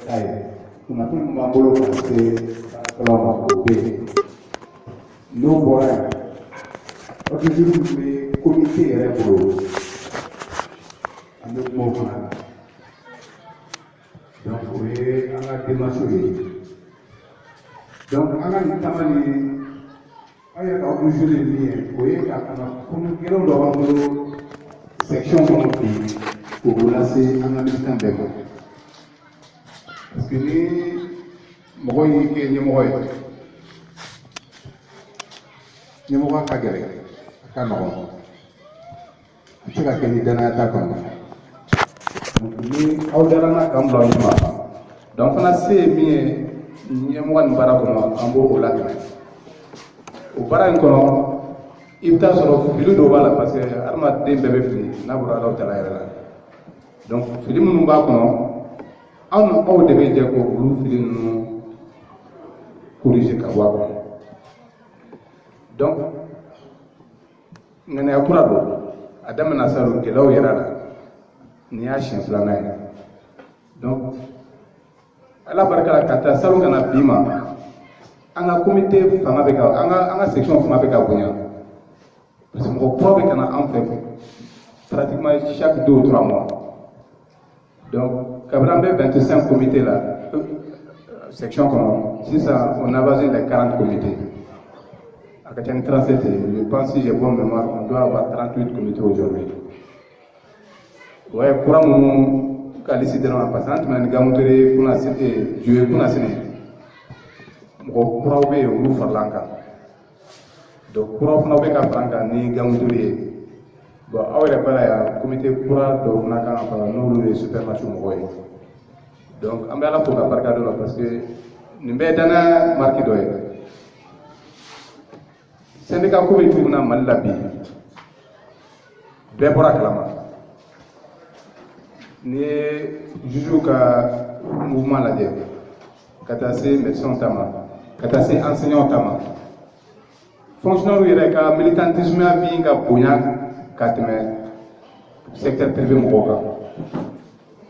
on a tout le monde passé au B. Nous voilà. Aujourd'hui, les comités révolu. Nous mouvons. Donc, oui, on a démarché. Donc, on a une tamani. Il y a un jeu de lien. Oui, on a une section pour vous lancer un militant de vous. Parce que nous, moi, Nyamura Kagere, Cameroun. Tu vas gagner d'un attaque. Donc, on a assez mis Nyamura Barakoma en beau au lac. Au Barakoma, il t'a sur le fil d'Ovala parce que Arma de bébé fini, n'a pas l'autre. Donc, Philippe Moubakono, on devait dire que vous Philippe nous corriger Kawako. Donc, ngane akura do adam na salu ke law yarala ni ya shin flana donc ala baraka kata salu kana bima anga comité fanga be ka anga section fanga be ka bunya parce que mo probe kana en fait pratiquement chaque 2 ou 3 mois donc kabrambe 25 comités là section comme si ça on a besoin de 40 comités. À 37, je pense que j'ai bonne mémoire, on doit avoir 38 comités aujourd'hui. Oui, pour mon qualifié de la passante, mais nous avons dit qu'on a cité, Dieu qu'on a cité. Pour prouver au loup farlanka. Donc, pour prouver qu'à Franca, nous avons dit, bon, il y a un comité pour nous, supermarchés. Donc, on va la faire par cadre parce que nous avons marqué d'oeil. Syndicat ko be tuguna malla bi be bora kalama ni juju ka mouvement la dé kata se médecin tama kata se enseignant tama fonctionnaire yere ka militantisme bi nga bonya katme secteur privé moka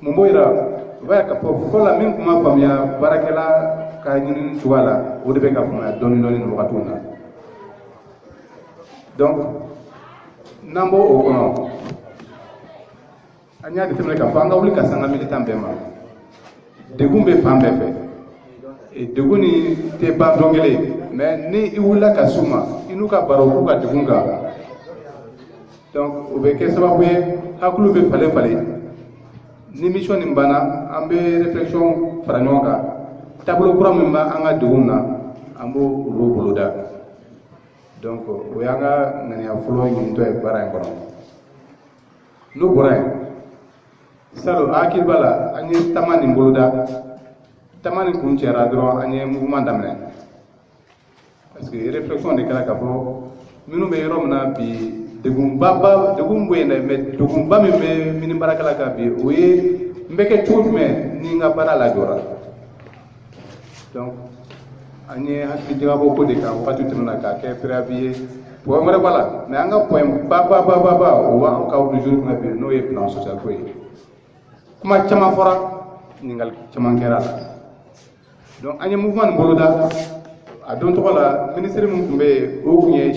mumbo ira va ka fo la min kuma famia barakela ka nyinin tuwala o de be ka famia doni no wakatuna. Donc, Nambo au Kono, Anya de Temelka, Fanga ou Kassanga militant Bema, de Gumbe Fambe, et de Guni te pas d'onglet, mais ni Iwula Kasuma, Inuka Barokuka de Gunga. Donc, au Beke Sababwe, Hakulube Fale, ni mission Nimbana, Ambe réflexion Franyoka, Tablo Kuramimba, Anga Duguna, Ambo Rubuluda. Donc, nous avons fait une barre. Nous avons salo akil bala anye tamani mbuluda tamani kunchera dro anye mouvement d'amene parce que réflexion de kala kafo minu be romna bi degumba degumbuene me degumba me mini barakala ka bi oye mbeke tuutme ni nga bara la jora donc anye hakki jawabo ko de ka fatu tinna ka ke préavis pour ngara bala mais anga point baba o wa ka du jour na bi no ye plan social ko kuma chama fora ningal chama ngera donc anye mouvement boloda a don to la ministre mun kumbe o kunye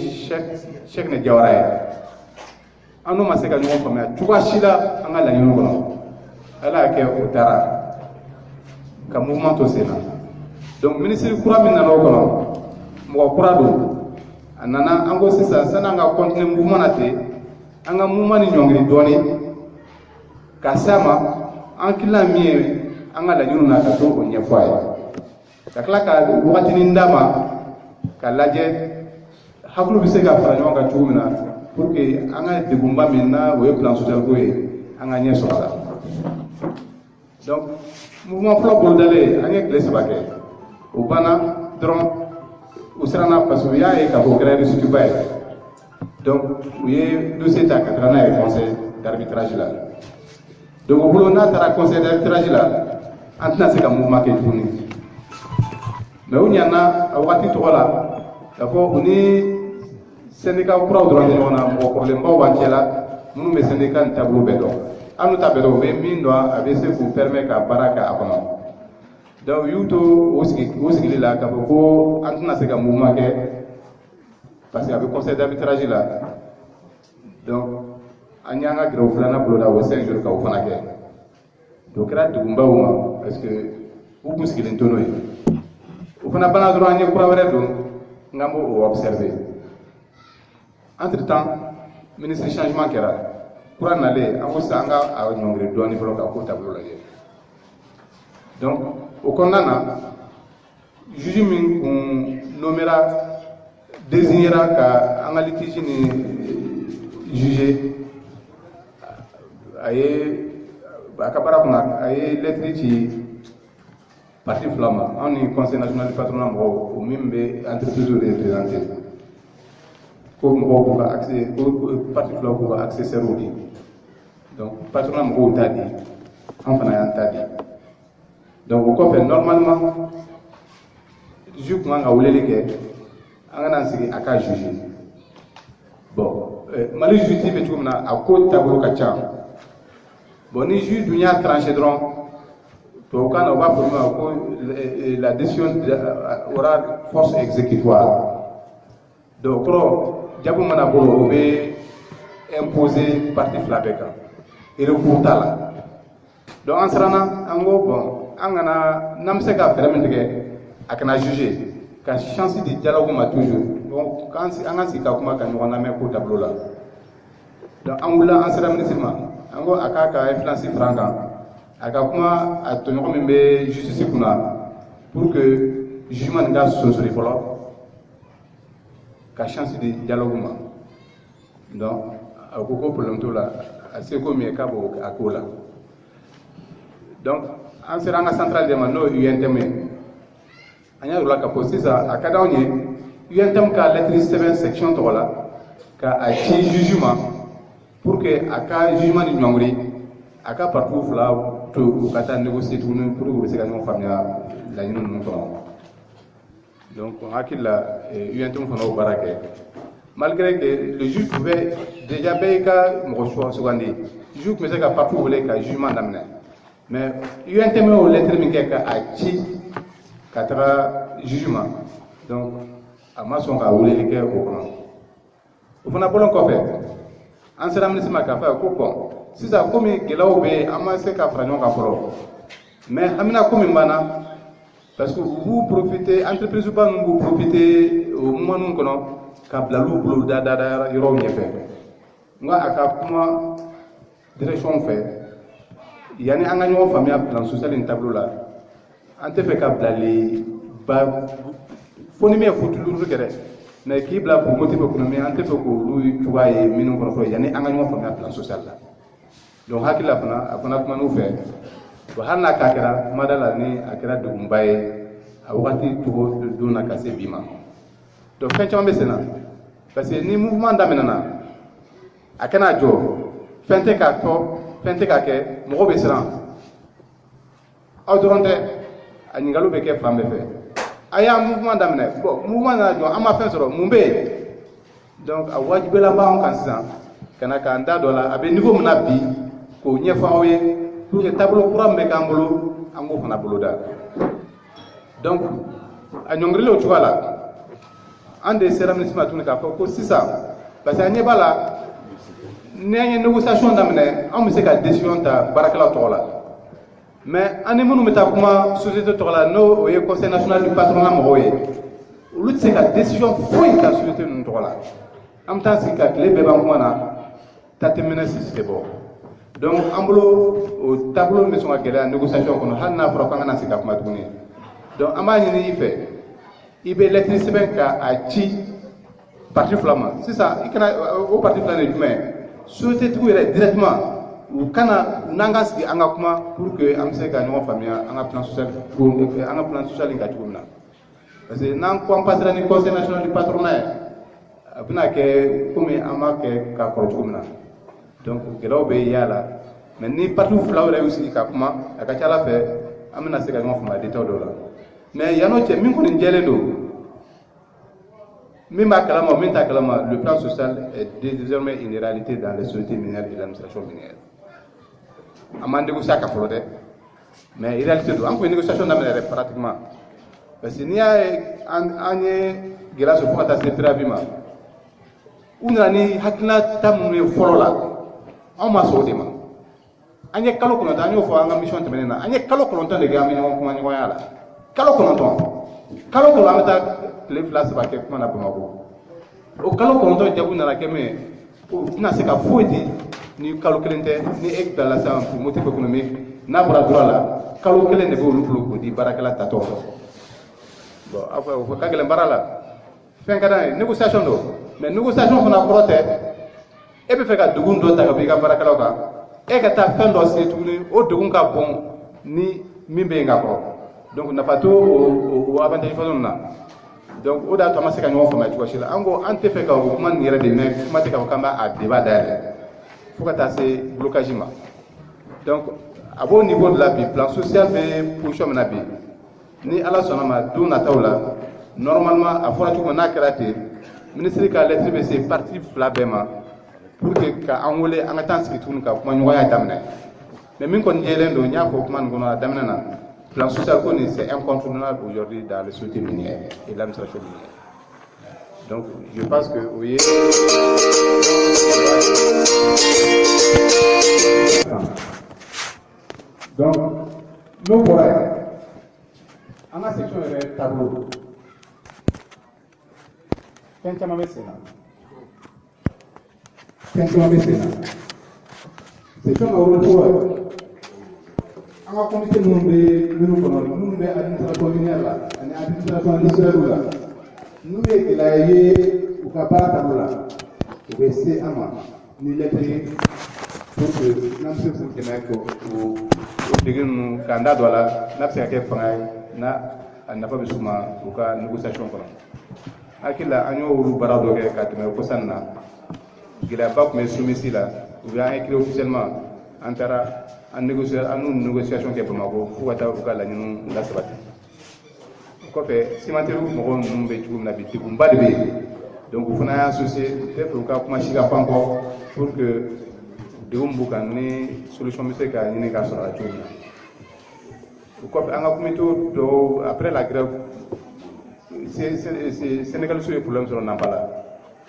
chek ne jawara anu maseka nyo fama tuwa shida anga la nyuno kono ala ke o dara ka mouvement to sena donc ministre kura min na no kono mo kura do anana ango sisa sana nga continue mouvement na te anga mouvement ni nyongri doni kasama ankila mie anga la nyuno na ka to o nyefoya kakla ka wakati ni ndama ka laje hakulu bise ka fara ɲɔgɔn kan cogo min na pour que an ka degunba min na o ye plan social ko ye an ka ɲɛ sɔrɔ a la donc mouvement fɔlɔ bolodalen an ye tile 3 kɛ o banna dɔrɔn u siranna parce que u y'a ye k'a fɔ o kɛra résultat ba ye donc u ye dossier ta ka taga n'a ye conseil d'arbitrage la donc o bolo n'a taara conseil d'arbitrage la an tɛna se ka mouvement kɛ tuguni mais u ɲana a waati tɔgɔ la k'a fɔ u ni syndicat kuraw dɔrɔn tɛ ɲɔgɔn na mɔgɔ kɔrɔlenbaw b'an cɛ la minnu bɛ syndicat ni taabolo bɛɛ dɔn an n'u ta bɛɛ dɔn u bɛ min dɔn a bɛ se k'u permettre ka baara kɛ a kɔnɔ donc y'u to o sigili la k'a fɔ ko an tɛna se ka mouvement kɛ parce que a bɛ conseil d'arbitrage la donc an y'an ka grève filanan boloda o 5 jours ka o fana kɛ donc kɛra degunbaw ma parce que u kun sigilen to n'o ye o fana banna dɔrɔn an ye kura wɛrɛ don n k'an b'o observer entre temps ministre changement kɛra kura nalen an ko sisan an ka a ɲɔngiri dɔɔni fɔlɔ ka ko taabolo lajɛ donc o kɔnɔna na juge min kun désignera ka an ka litige ni juger a ka baara kɔnɔ a ye lettre ci parti fila ma anw ni conseil national du patronat mɔgɔw o min bɛ entreprise représenter ko mɔgɔw k'u ka accès ko parti filaw k'u ka accessoires di donc patronat mɔgɔw t'a di an fana y'an ta di donc o kɔfɛ normalement juge kun kan ka weleli kɛ an kana sigi a ka juger bon mali juge bɛ cogo min na a ko taabolo ka ca bon ni juge dun y'a tranché dɔrɔn tubabukan na u b'a fɔ min ma ko la décision aura force exécutoire donc kɔrɔ jago mana bolo o bɛ imposer parti fila bɛɛ kan recours t'a la donc an siranna an ko bon an kana n'an bɛ se ka fɛɛrɛ min tigɛ a kana juger ka chance di dialogue ma toujours donc an ka sigi ka kuma ka ɲɔgɔn lamɛn ko tableau la donc an wulila an sera ministre ma an ko a k'a ka influence fara an kan a ka kuma a tɔɲɔgɔn min bɛ justice kunna pour que jugement nin ka sonsori fɔlɔ ka chance di dialogue ma donc a ko ko problème t'o la a se ko min ye k'a b'o a k'o la donc an sera an ka centrale de ma n'o UNTM ye an y'a yir'u la k'a fɔ sisan a ka d'anw ye UNTM ka lettre sɛbɛn section tɔgɔ la ka a ci juge ma pour que a ka jugement ni ɲɔngiri a ka parti fila to u ka taa négocier tuguni pour que u bɛ se ka ɲɔgɔn faamuya laɲini ninnu kɔnɔ donc n hakili la UNTM fana y'o baara kɛ malgré que le juge pouvait déjà bɛɛ y'i ka mɔgɔ sugandi juge tun bɛ se ka parti wele ka jugement daminɛ mais UNTM y'o lettre min kɛ ka a ci ka taga juge ma donc a ma sɔn ka weleli kɛ o kɔnɔ o fana bɔlen kɔfɛ an sera ministre ma k'a fɔ ko bon sisan komi gɛlɛyaw bɛ yen an ma se ka fara ɲɔgɔn kan fɔlɔ mais hamina ko min banna parce que u b'u profiter entreprise ba ninnu b'u profiter o moment ninnu kɔnɔ ka bila olu bolo da yɔrɔw ɲɛfɛ nka a ka kuma direction fɛ yanni an ka ɲɔgɔn faamuya plan social in tableau la an tɛ fɛ ka bilali ba fo ni min ye futulu kɛ dɛ mais k'i bila pour motif économique an tɛ fɛ k'olu cogoya ye minnu kɔnɔ fɔlɔ yanni an ka ɲɔgɔn faamuya plan social la donc hakili la fana a fana kuma n'u fɛ bon hali n'a k'a kɛra kumada la ni a kɛra degunba ye a wagati cogo don na ka se bi ma donc fɛn caman bɛ sen na parce que ni mouvement daminɛna a kana jɔ fɛn tɛ k'a fɔ fɛn tɛ k'a kɛ mɔgɔw bɛ siran aw dɔrɔn tɛ a ɲininkaliw bɛ kɛ fan bɛɛ fɛ a y'a mouvement daminɛ bon mouvement nana jɔ an ma fɛn sɔrɔ mun bɛ yen donc a wajibila b'anw kan sisan ka na k'an da dɔ la a bɛ niveau min na bi k'o ɲɛfɔ aw ye pour que tableau kura min bɛ k'an bolo an k'o fana boloda donc a ɲɔngirili o cogoya la an de sera ministre ma tuguni k'a fɔ ko sisan parce que a ɲɛ b'a la ni an ye négociation daminɛ an bɛ se ka décision ta baarakɛlaw tɔgɔ la mais an ni minnu bɛ taa kuma société tɔgɔ la n'o ye conseil national du patronat mɔgɔw ye olu tɛ se ka décision foyi ta société ninnu tɔgɔ la an bɛ taa sigi ka tile bɛɛ ban kuma na tatemina sisi tɛ bɔ donc an bolo o tableau bɛ sɔn ka gɛlɛya négociation kɔnɔ hali n'a fɔra k'an kana sigi ka kuma tuguni donc an b'a ɲini i fɛ i bɛ lettre sɛbɛn ka a ci parti fila ma sisan i kana o parti fila de jumɛn société tigiw yɛrɛ directement u kana u n'an ka sigi an ka kuma pour que an bɛ se ka ɲɔgɔn faamuya an ka plan social in kan cogo min na parce que n'an ko an passera ni conseil national du patronat ye a bɛna kɛ komi an b'a kɛ k'a kɔrɔ cogo min na donc gɛlɛyaw bɛ y'a la mais ni parti fila yɛrɛ y'u sigi ka kuma a ka ca ala fɛ an bɛna se ka ɲɔgɔn faamuya détail dɔw la mais yan'o cɛ min kɔni jɛlen don min b'a kalama min t'a kalama le plan social est désormais une réalité dans les sociétés minières et l'administration minière. A m'en négocier ka fɔlɔ dɛ mais en réalité do encore une négociation d'amener pratiquement parce que ni a anye gela so fata se préavima una ni hakna tamu folo la on ma so de ma anye kalo kono ta anyo fo anga mission temene na anye kalo kono ta de ga mi ko ma nyoya la kalo kono amata le place ba ke kuma na bamako o kalo kono to jabu na la keme na se ka fodi ni kalo kelente ni ek dans la science motif économique na bra droit la kalo kelen de bo lu ko di barakala tato bon après o ka gelen barala fen kada négociation do mais négociation fana proté e be fe ka dugun do ta ka bi ka barakala ka e ka ta fen do se tuguni o dugun ka bon ni mimbe nga ko donc na fato o avantage façon na donc o da to ma se ka nyon fama ci ko shila ango ante fe ka o man yere de mais kuma te ka ko kamba a débat d'ailleurs faut que ta se blocage ma donc à bon niveau de la vie plan social be position na bi ni ala sona ma do na tawla normalement a fora tout na karate ministre ka lettre be c'est parti flabema pour que ka angolé anga tan ski tun ka kuma nyoya damne mais min kon jelen do nya ko kuma ngono damne na plan social ko ni c'est incontournable aujourd'hui dans les sociétés minières et l'administration minière. Donc je pense que vous voyez donc nous voilà en la section de tableau quand tu m'as mis c'est comme au retour en la comité nous be administration minière là en administration industrielle là nous est la yé ou capable tableau là ou baisser ama ni lettre pour que nam se pour que nako o diginu kanda dola na se ke fanga na na fa bisuma ou ka négociation kono akila anyo ru barado ke katme ko sanna gila bak me soumisi là ou bien écrit officiellement antara en négociation ke bamako fu wata ou ka la nyinu la sabati ko fe simanteru mo num be tugum na bi tigum bade be donc fana associé te pour ka kuma shiga fanko pour que de umbuka ni solution monsieur ka ni ka sora tugum ko fe anga kumito do après la grève c'est Sénégal sur les problèmes sur n'ambala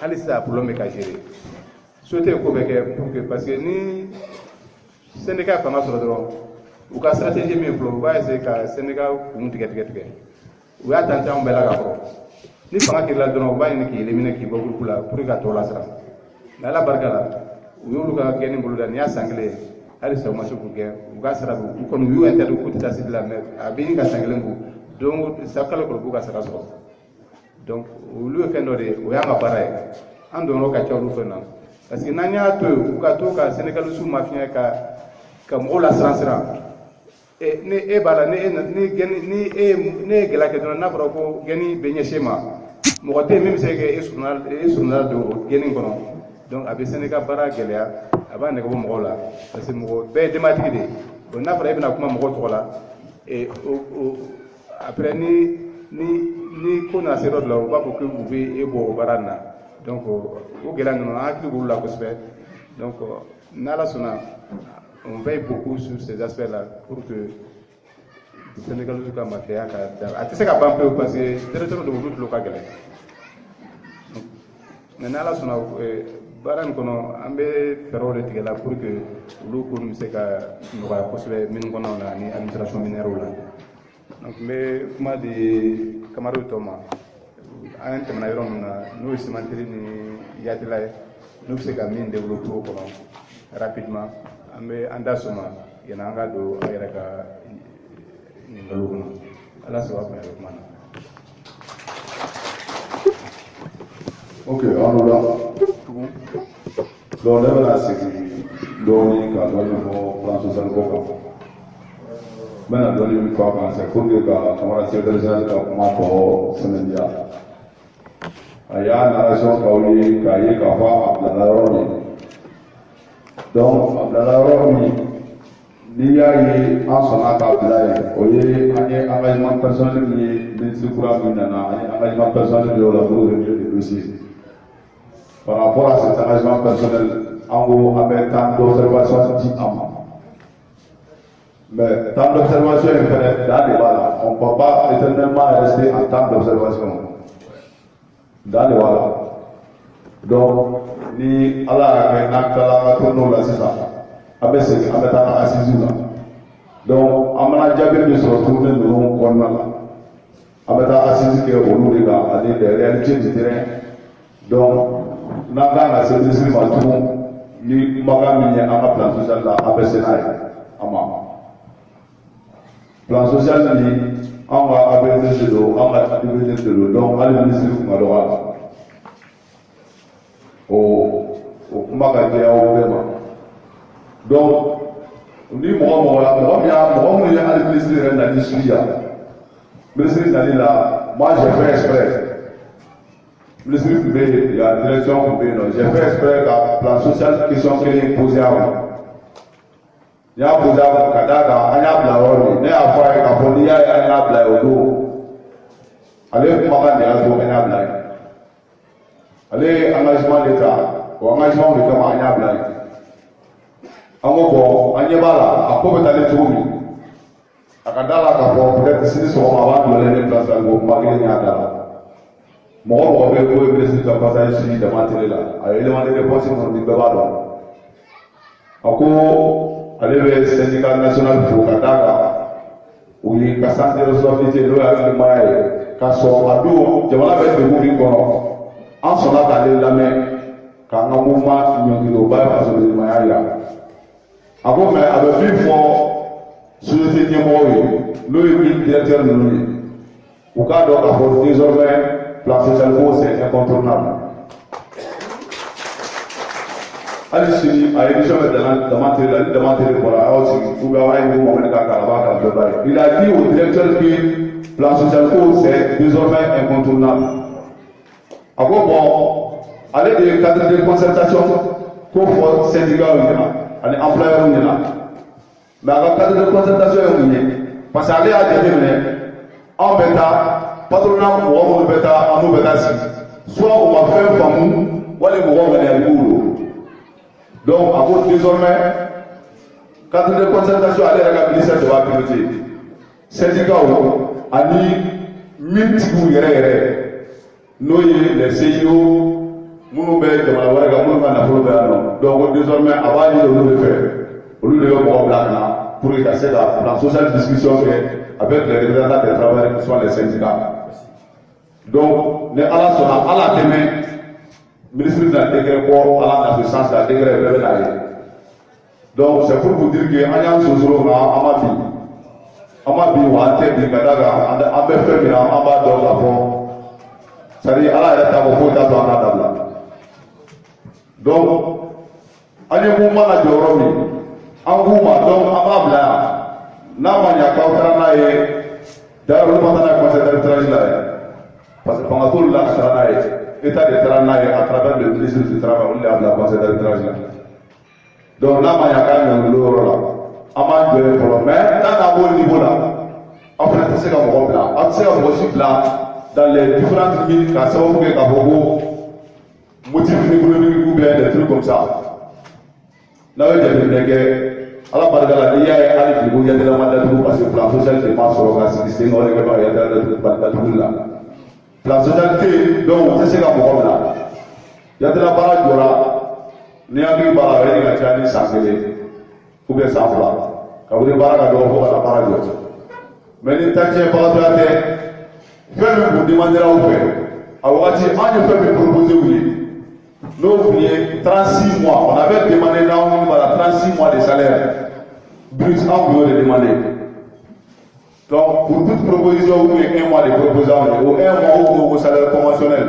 ali ça problème ka gérer souhaiter ko beke pour que parce que ni Sénégal fama sur dron ou ka stratégie mi flo va essayer ka Sénégal ku tige ou ya tanta on bela ka ko ni fanga ki la dron ba ni ki éliminer ki bogul kula pour ka to la sara la barkala ou yulu ka geni bulu dan ya sangle ali ça ma su ku ge ou ka sara bu ko yu inter ko tita sid la mer abi ka sangle ngu donc ça kala ko bu ka sara so donc lu fe no de o ya ma baray ando no ka chawu fe na parce que nanya to ka Sénégal sous mafia ka mo la sra e ne e bala ne geni ne gela ke na fara ko geni benye shema mo te même c'est que journal do geni kono donc abi Sénégal bara gelya aba ne ko mo la parce que mo be dématique de na fara ibna kuma mo to la et après ni ko na sero la ba ko que vous be ebo barana donc o gela no akli bulu la ko spe donc nala sona on veille beaucoup sur ces aspects-là pour que le Sénégal soit comme mafia. Tu sais qu'à Bampe, parce que le territoire de l'autre local. Maintenant, là, on a baran kono ambe ferro de tigela pour que l'eau comme c'est que nous va construire mine kono na ni administration minière là. Donc mais comment des camarades Thomas un thème na yoro na nous cimenterie ni yatila nous c'est que mine développer kono rapidement. Ambe anda suma yana anga do ayara ka ningalu kono ala sawa ko mana ok on là donc là la sécurité donc ka do mo France san ko mana do ni ko ka se ko ka kamara se de sa ka ma ko semendia aya narration ka oli ka ye ka fa abdallah roni donc Abdallah Romi ni y'a ye an sɔnna k'a bila yen o ye an ye engagement personnel min ye ministre kura min nana an ye engagement personnel de o la pour régler le dossier par rapport à cet engagement personnel en gros an bɛ temps d'observation di a ma Mais temps d'observation est fait dans les balles. On ne peut pas éternellement rester en temps d'observation. Dans les balles. Donc, ni Allah n'a qu'à tourner là, c'est ça. Avec ce qui est assise là. Donc, on a déjà bien de se retrouver dans le corner là. Avec assise qui est au bout des gars, avec les réalités du terrain. Donc, on a ce district à tout le monde. Ni Magami à la plan social là, avec ce plan social, on va abaisser de l'eau, on va abaisser de l'eau. Donc, allez, ministre, vous m'adorez. Au Magadi à Obama. Donc, on dit, moi, j'ai fait exprès. Ministre privé, il y a la direction privée, j'ai fait exprès que le plan social, question qui est posée à vous. Il y a posé à vous, il y a un il y a allez, pour m'avoir des réseaux, il y a allez, engagement d'État, ou engagement de comment il y a en gros, on y va là, à quoi vous allez trouver? À Kadala, peut-être si nous sommes avant de donner place à vous, malgré les Adala. Moi, je vais vous laisser le passage ici de Mantelé là. Allez demander des réponses sur le Bavado. Encore, allez vers le syndicat national pour Kadaka, où il y a 400 responsabilités de le Maï, Kasso, Abdou, je vais avec le mouvement. En son allé la main, quand un mouvement n'y a pas parce que le Maï là. Avant, mais avec plus fort, sur le dernier mois, le directeur de l'UNI. Au cas d'ordre, désormais, plan social c'est incontournable. Allez, à l'édition de pour la hausse, il a dit au directeur que plan social c'est désormais incontournable. Après, bon, allez des cadres de concertation pour le syndicat, les employeurs, mais avec le cadre de concertation, parce qu'aller à déterminer en bêta. Patronat, on bêta, on bêta soit on va faire famille, ou les mouvements venir boulot. Donc, à cause désormais, quand de concertation à l'air de la piloter, syndicat, a mis 1000 tigous, les CIO, Mounoubé, de la Ouaga, Mounoubé, donc désormais, avant de le faire, au lieu de le voir pour y passer la sociale discussion avec les représentants des travailleurs qui sont les syndicats. Donc, les Allah sont à la témé, ministre de la décret pour Allah dans ce sens, la décret donc, c'est pour vous dire que Ayan Sousro a Amabi ou Ante Kadaga, a fait bien, Amba dans la forme. C'est-à-dire, Allah est à vos fautes dans la table. Donc, Ayan Mouma a Joromi, Angouma, donc Amabla, Namanya Kautranae, Darumana Conseil parce que pendant tout l'état de travail à travers le ministre du Travail, on l'a conseil d'arbitrage. Donc là, il y a quand même le rôle là. Avant de mais dans un niveau là, après, c'est comme on là. Après, on va là, dans les différentes villes, quand ça va vous faire beaucoup, motifs économiques ou bien des trucs comme ça. Là, il y a des guerres. Alors, par exemple, il y a des mandats parce que le plan social est pas sur le gaz, c'est non, il y a des mandats là. La société, donc, c'est ce qu'on voit là. Il y a de la barre de là, il y a des barres avec la Tchani sans ou bien sans plat. Quand vous avez barre à l'eau, la barre de l'autre. Mais les tachés par la tête, faites pour demander à vous faire. Alors, on a fait une proposition, oui. Nous, oubliez 36 mois. On avait demandé dans 36 mois de salaire. Brut, on veut le demander. Donc, pour toute proposition, vous avez un mois de proposition ou un mois au salaire conventionnel.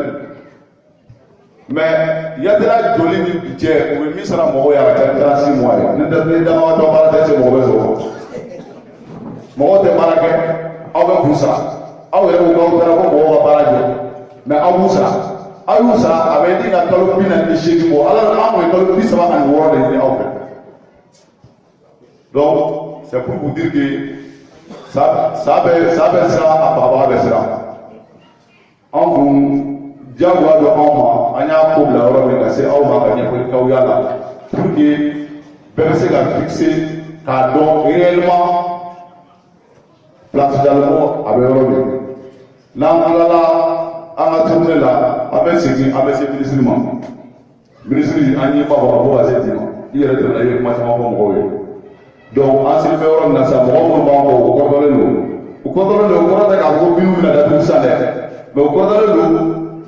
Mais il y a de la jolie budget où il sera mort il y a 36 mois. Nous devons avoir de ces mauvais jours. Mort de Maraké, avec Boussa. Avec le gouvernement, mais à Boussa. À Boussa, avec des calopines à l'échec, alors on est calopines, ça va en voir les enfants. Donc, c'est pour vous dire que ça baissera à Baba baissera. En vous, Diagua de Oma, Anya pour la Europe, c'est Oma, Anya pour le Kaouyala, pour que Berse a fixé, car donc réellement, plan socialement avec Europe. Là, on a tourné là, avec ces ministres. Ministre, on n'y est pas pour à cette dimanche. Il est retourné, moi, ça m'a pas mourir. Donc, en ce moment, on a ça, on contrôle l'eau. On contrôle l'eau, on a un gros but, on a tout ça. Mais on contrôle l'eau,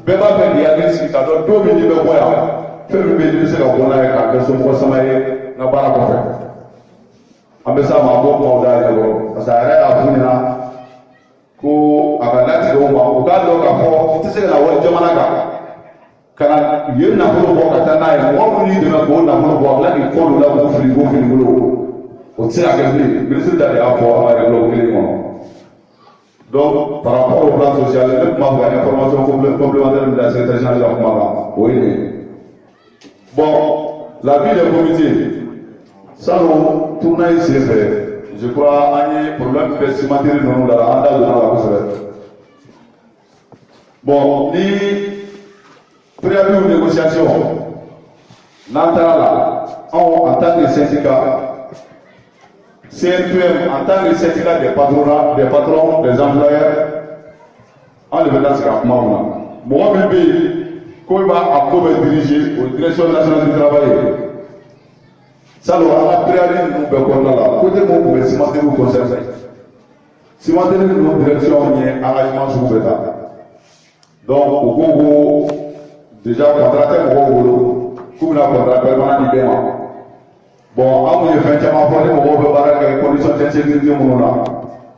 ben pas faire des agressifs, alors, 2 minutes de bois. Fais le bénéfice de la bonne avec la personne pour s'améliorer, n'a pas la confiance. En ça, ma bonne mort d'ailleurs, parce que ça a fini là. Ko akanati do ma ukado ka fo tise na wal jamana ka kana yen na ko bo kata na e mo ni de na ko na ko bo la ki ko la ko fri go o tse a gagné ministre da ya fo a lo ko mo donc par rapport au plan social le ma ba information complémentaire de la secrétaire générale de la Coumara oui bon la vie des comités ça nous tourne ici fait. Je crois qu'il y a un problème de cimenterie dans la bon, les préavis aux négociations, en tant que syndicat, CNPM, en tant que syndicat des patrons, des employeurs, on le met dans ce cas. Moi, comme il va diriger aux directions nationales du travail. Ça, on a préalé nous là. Côté mon gouvernement, cimenter nous concerne. Cimenter nous direction, il y a un engagement sur le État. Donc, au Congo, déjà, contracté au Congo, comme la contrat permanent du paiement. Bon, à mon effectivement, pour les Congo, les conditions de sécurité,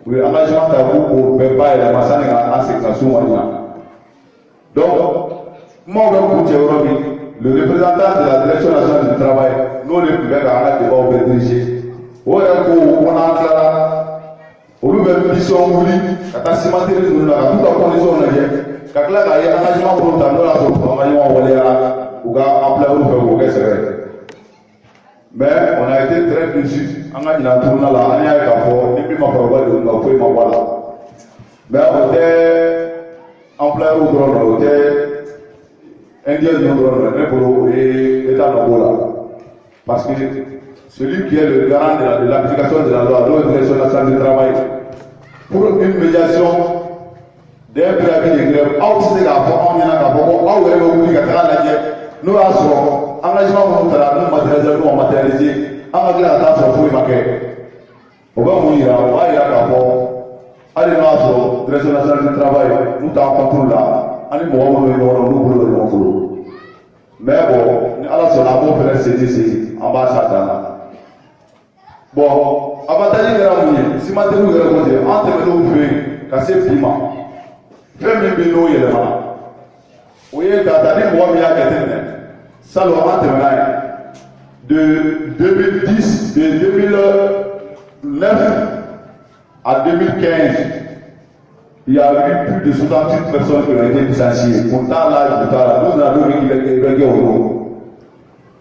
oui, engagement tabou pour le pas et la masse en séquence. Donc, moi, je vais le représentant de la direction nationale du travail, nous les plus à la diriger. On a on a mission à cimenter nous là, tout à condition quand là il y a un engagement pour ta là on va ou appeler mais on a été très déçus. On a dit la tourne là, on a eu et puis ma parole de nous ma voilà. Mais on était en plein au drone, on était Indien de et État d'Angola. Parce que celui qui est le garant de l'application de la loi, de la direction nationale du travail, pour une médiation d'un préavis de grève, on nous avons engagement pour nous matérialiser, engagement à la pour les maquettes. On va mourir, on va y aller à la direction nationale du travail, nous avons contrôle là. Mais bon, alors c'est la bonne CDC, ambassade. Bon, avantage de la mouille, si maintenant nous allons dire, entre nous, casser le piment, faire mes bénos et les mains. Oui, t'as dit, moi, il y a quelqu'un. Ça, le rentre de 2010, de 2009 à 2015. Il y a eu plus de 68 personnes qui ont été licenciées. Pourtant, là, nous avons dit qu'il y a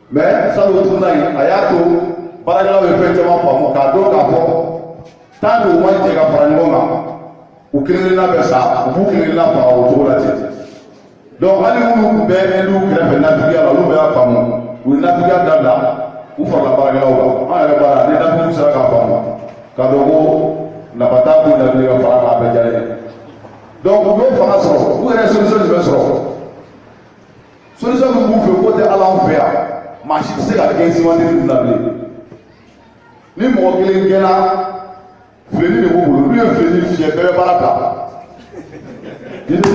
mais ça, nous tournons à Yato, par exemple, effectivement, par mon cadeau, tant que moi, je suis à ou qu'il y a ça, ou qu'il y a pas autour de la tête. Donc, allez-vous nous faire nous créer naviguer à l'eau, ou naviguer dans là, ou faire la barre là-haut. Ah, la barre, les naviguer sur la campagne. Cadeau, n'a pas tapé la vie à faire la paix. Donc, vous pouvez faire ça. Vous avez une solution de faire. Solution que vous pouvez côté à l'envers. Machine, c'est la 15e année de l'année. Ni mon qui est là, venez de vous, lui, venez, fier, bébé, par la table. Il dit,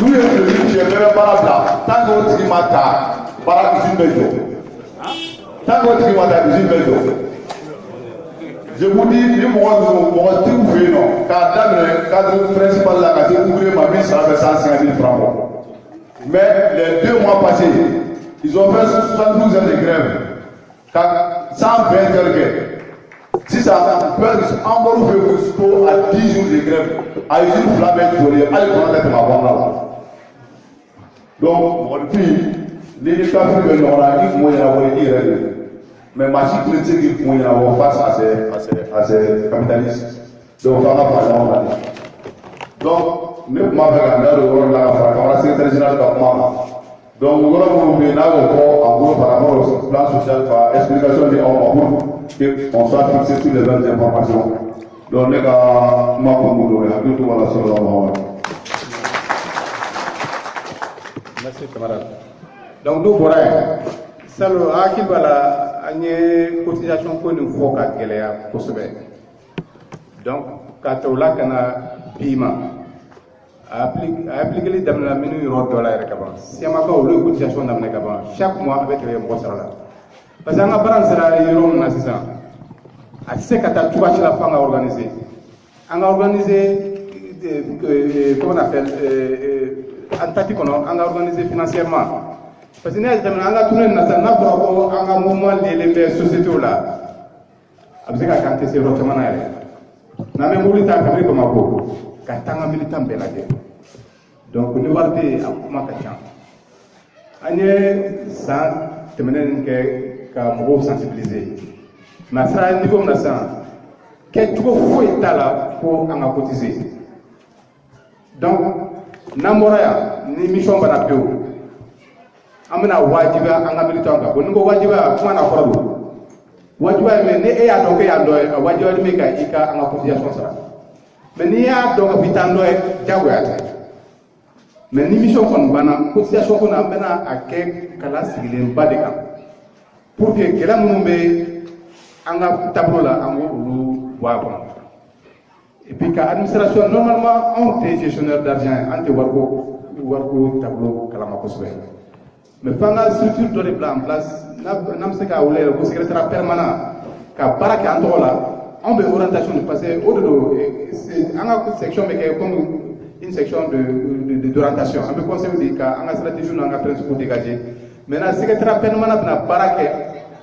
lui, venez, fier, bébé, par la table. Tant que vous êtes matin, par la cuisine belle. Tant que vous êtes matin, cuisine belle. Je vous dis, ni moi, tout fait, non. Car dans le cadre principal, là, quand j'ai ouvert ma vie, ça fait 150 000 francs. Mais les 2 mois passés, ils ont fait 72 heures de grève. 120 quelques. Si ça peut encore faire à 10 jours de grève, à une flamme explosée, allez prendre ma bande là. Donc, mon fils, les cas plus on a dit, moi, il y a un peu mais ma chute critique pour y avoir face à ces capitalistes. Donc, on va pas donc, nous pouvons regarder le rôle de la secrétaire générale de la Donc, nous allons vous en gros par rapport au plan social, par explication de qu'on soit fixé sur les mêmes informations. Donc, les gars, moi, pour vous, tout le monde sur le Merci, camarade. Donc, nous, voilà, ça, le haki, voilà, une cotisation pour nous, faut qu'elle ait pour se faire. Donc, quand on a pima, appliquer les dames la minute euro dollar si on a pas eu cotisation dans les cabans chaque mois avec les boss là parce que on a pas sera euro na c'est ça à ce que tu vas la fin à organiser on a organisé comment on appelle on a organisé financièrement parce que nous on a tourné na ça na pour on a moment les sociétés là avec ça quand c'est rotement na même vous ta comme beaucoup katanga militant belage donc ni warde akuma kacha anye sa temenen ke ka mo sensibiliser na sara niveau na sa ke tuko fo itala fo anga cotiser donc namora ya ni mission bana peu amena wajiba anga militant ka ko wajiba kuma na korado wajiba me ne e ya donc ya do wajiba me ka ika anga cotisation sara mais ni y'a dɔn ka fitan dɔ ye jagoya tɛ mais ni mission kɔni banna cotisation kɔni an bɛna a kɛ kala sigilenba de kan pour que gɛlɛya minnu bɛ an ka tableau la an k'olu bɔ a kɔnɔ et puis ka administration normalement anw tɛ gestionnaire d'argent an tɛ wariko tableau kalama kosɛbɛ mais f'an ka structure dɔ de bila en place n'an bɛ se ka wele ko secrétaire permanent ka baara kɛ an tɔgɔ la. On veut orientation de passer au-delà. En section, mais comme une section d'orientation. On veut conseiller des cas, en stratégie, on a principe dégagé. Maintenant, ce qui est très permanent, on a baraqué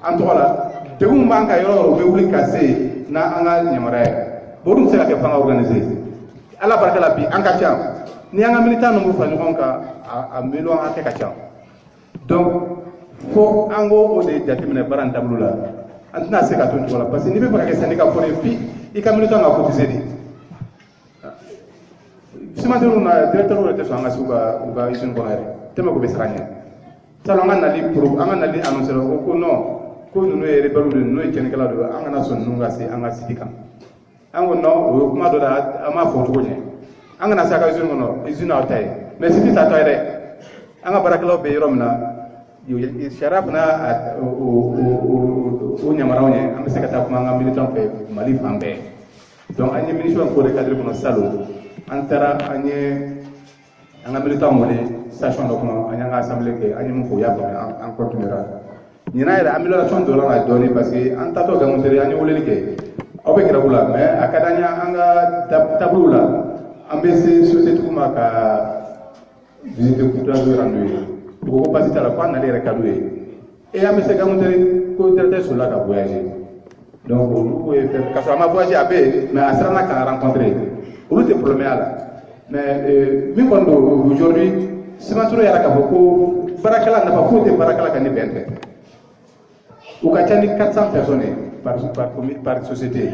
en tout cas. De où manque à yoro, on veut casser, na anga nyamara. Bon, c'est la question organisée. À la barque la vie, en kacham. Ni un militant nous fait nous à mélo en kacham. Donc, faut ango au de jatimene baran tableau là. Antina se ka to ntola parce que ni be faka ke syndicat pour les filles et comme le temps a cotisé dit si ma tenu na directeur de l'état anga suga uga isun ko nare tema ko be saranya sala nga na li pro anga na li annoncer ko non ko no e rebelu de no e ken kala do anga na son nunga se anga sidika ango no o kuma do da ama fo to nye anga na saka isun ko no isun na tay mais si ta tay de anga barakalo be yoromna sharaf na o nyamaraw nye an bɛ se ka taa kuma an ka militant fɛ Mali fan bɛɛ donc an ye mission ko de cadre kɔnɔ salon an taara an ye an ka militant wele station dɔ kɔnɔ an y'an ka assemblée kɛ an ye mun fɔ o y'a faamuya an continuera ɲinan yɛrɛ amélioration donna la dɔɔni parce que an taatɔ gamutere an ye weleli kɛ aw bɛ gɛrɛw la mais a ka d'an ye an ka tableau la an bɛ se société ma ka visiter culture rendu ye o ko basi t'a la ko an nalen yɛrɛ ka d'u ye et an bɛ se gamutere ko directeur sola ka voyager donc olu ko faire ka sɔrɔ a ma voyager a bɛ mais a siranna k'an rencontrer olu tɛ problème y'a la mais min kɔni don aujourd'hui Simansoro yɛrɛ k'a fɔ ko baarakɛla nafa foyi tɛ baarakɛla kan ni bɛn tɛ u ka ca ni 400 personnes par société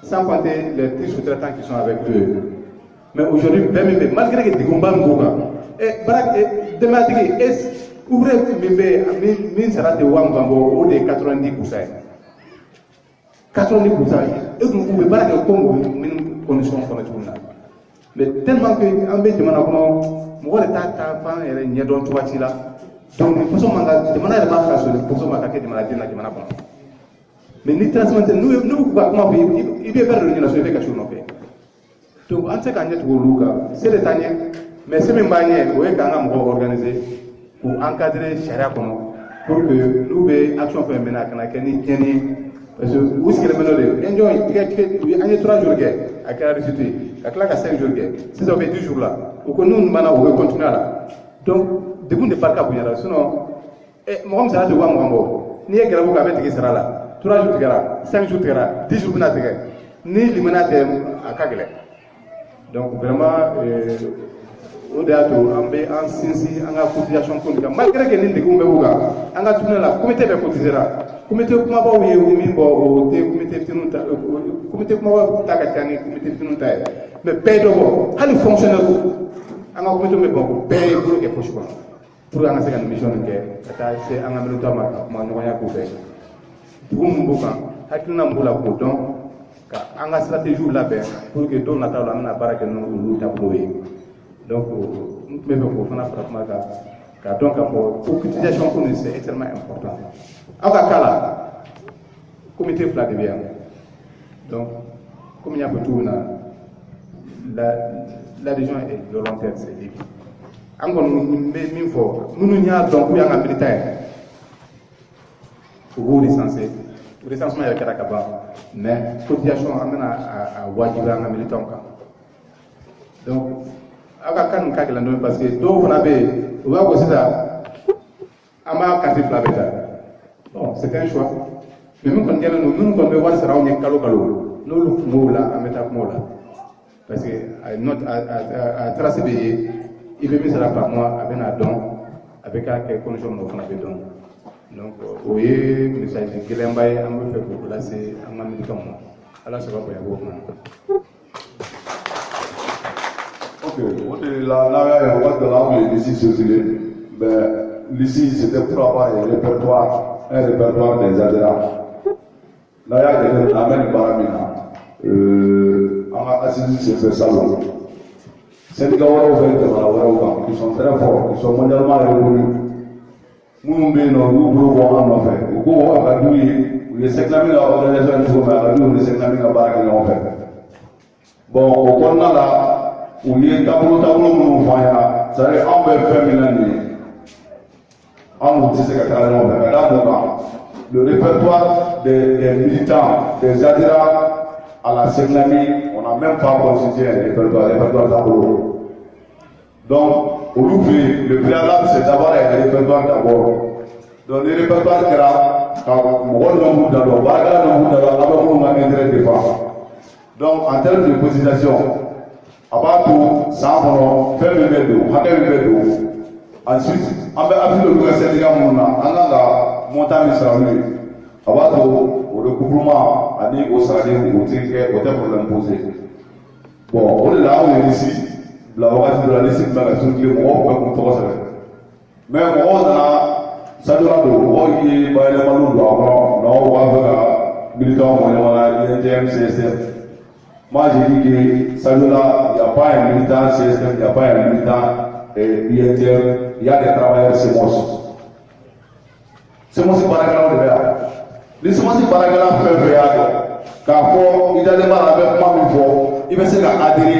sans compter les sous-traitants qui sont avec eux mais aujourd'hui bɛn min bɛ malgré que degunba min b'u kan denbayatigi ouvrier min bɛ min sara tɛ 20 bɔ o de ye 90% ye 90% e dun u bɛ baara kɛ comme minnu condition kɔnɔ cogo min na mais tellement que an bɛ jamana kɔnɔ mɔgɔ de t'a ta fan yɛrɛ ɲɛdɔn cogoya ci la donc nin façon man ka jamana yɛrɛ b'a fɛ so nin façon ma ka kɛ jamanaden na jamana kɔnɔ mais ni transmettre n'u b'u ka kuma fɔ i bɛ fɛn dɔ ɲɛna so i bɛ ka so nɔfɛ donc an tɛ se k'an ɲɛ tugu olu kan se de t'an ɲɛ mais se min b'a ɲɛ o ye k'an ka mɔgɔw organiser k'u encadrer sariya kɔnɔ pour que n'u bɛ action fɛn fɛn na a kana kɛ ni tiɲɛni ye parce que u sigilen bɛ n'o de ye enjoy an ye 3 jours kɛ a kɛra résultat ye ka tila ka 5 jours kɛ sisan o bɛ 10 jours la o ko n'u banna o bɛ continuer a la donc degun de barika bonyana sinon mɔgɔ min sara tɛ 20 bɔ n'i ye gɛrɛbu kɛ a bɛ tigi sara la 3 jours tigɛra 5 jours tigɛra 10 jours bɛna tigɛ ni limaniya tɛ a ka gɛlɛn donc vraiment o de y'a to an bɛ an sinsin an ka cotisation ko nin kan malgré que nin degun bɛ k'u kan an ka tunɛ la comité bɛɛ cotisera comité kumabaw ye min bɔ o tɛ comité fitininw ta comité kumabaw ta ka ca ni comité fitininw ta ye mais bɛɛ ye dɔ bɔ hali fonctionnaire an ka comité bɛ bɔ o bɛɛ ye bolo kɛ poche kɔnɔ pour an ka se ka mission kɛ ka taa se an ka militaire ma ka kuma ɲɔgɔnya k'u fɛ dugu mun b'u kan hakilina mun b'u la k'o dɔn ka an ka stratégie labɛn pour que don nataw la an bɛna baara kɛ n'olu taabolo ye donc n tun bɛ fɛ k'o fana fara kuma kan k'a dɔn k'a fɔ ko cotisation ko nin c'est extrêmement important aw ka cas la comité fila de bɛ yan donc comme n y'a fɔ cogo min na l'adhésion est volontaire c'est libre an kɔni bɛ min fɔ minnu y'a dɔn k'u y'an ka militaire u b'o recenser recensement yɛrɛ kɛra ka ban mais cotisation an bɛna a wajibiya an ka militaire kan donc aw ka kan nin ka gɛlɛn dɔɔni parce que dɔw fana bɛ yen u b'a fɔ sisan an b'a carte fila bɛɛ ta bon c'est un choix mais min kɔni kɛlen don minnu kɔni bɛ wari sara anw ye kalo kalo n'olu kun b'o la an bɛ taa kuma o la parce que a trace bɛ yen i bɛ min sara par mois a bɛ n'a dɔn a bɛ k'a kɛ condition min na o fana bɛ dɔn donc o ye message gɛlɛnba ye an bɛ fɛ k'o lase an ka militaires ma ala sɔrɔ bonya b'o kuma. Ok, o de la n'a y'a ye waati dɔ la an kun ye liste circulé mais liste c'était pour avoir un répertoire des adhérents n'a y'a jate an bɛ nin baara min na an ka assise senfɛ salon syndicat wɛrɛw fɛ jamana wɛrɛw kan qui sont très forts qui sont mondialement reconnus minnu bɛ yen nɔ n'u bolo bɔ an nɔfɛ u ko a ka d'u ye u ye Seklami ka organisation cogo min a ka d'u ye u ni Seklami ka baara kɛ ɲɔgɔn fɛ bon o kɔnɔna la u ye taabolo minnu fɔ an ɲɛna c'est à dire anw bɛ fɛn min na nin ye anw tɛ se ka taga ɲɔgɔn fɛ ka da mun kan le répertoire des militants des adhérents à la Seklami on n'a même pas constitué un répertoire taabolo donc olu fɛ yen le préalable c'est d'avoir un répertoire d'abord donc le répertoire kɛra ka mɔgɔ dɔ b'u da dɔn baarakɛla dɔ b'u da dɔn a bɛ minnu ka intérêt défend donc en termes de cotisation a b'a to san kɔnɔ fɛn min bɛ don hakɛ min bɛ don ensuite an bɛ appui olu ka syndicat minnu na an kan ka montant min sara n'u ye a b'a to o recouvrement ani o sarali o tɛ kɛ o tɛ problème posé bon o de la anw ye liste bila wagati dɔ la liste tun bɛ ka circuler mɔgɔw tun bɛ k'u tɔgɔ sɛbɛn mais mɔgɔw nana sadora don mɔgɔw ye bayɛlɛmaliw don a kɔnɔ n'aw b'a fɛ ka militants bɔ ɲɔgɔn na INTM CSTM. Moi, j'ai dit que Sadola, il n'y a pas un militant CSTM, il n'y a pas un militant INTM, il y a des travailleurs CEMOS. CEMOS est Barakala de Béa. Les CEMOS est Barakala fait Béa. Car il y a des mal avec moi, il va se adhérer,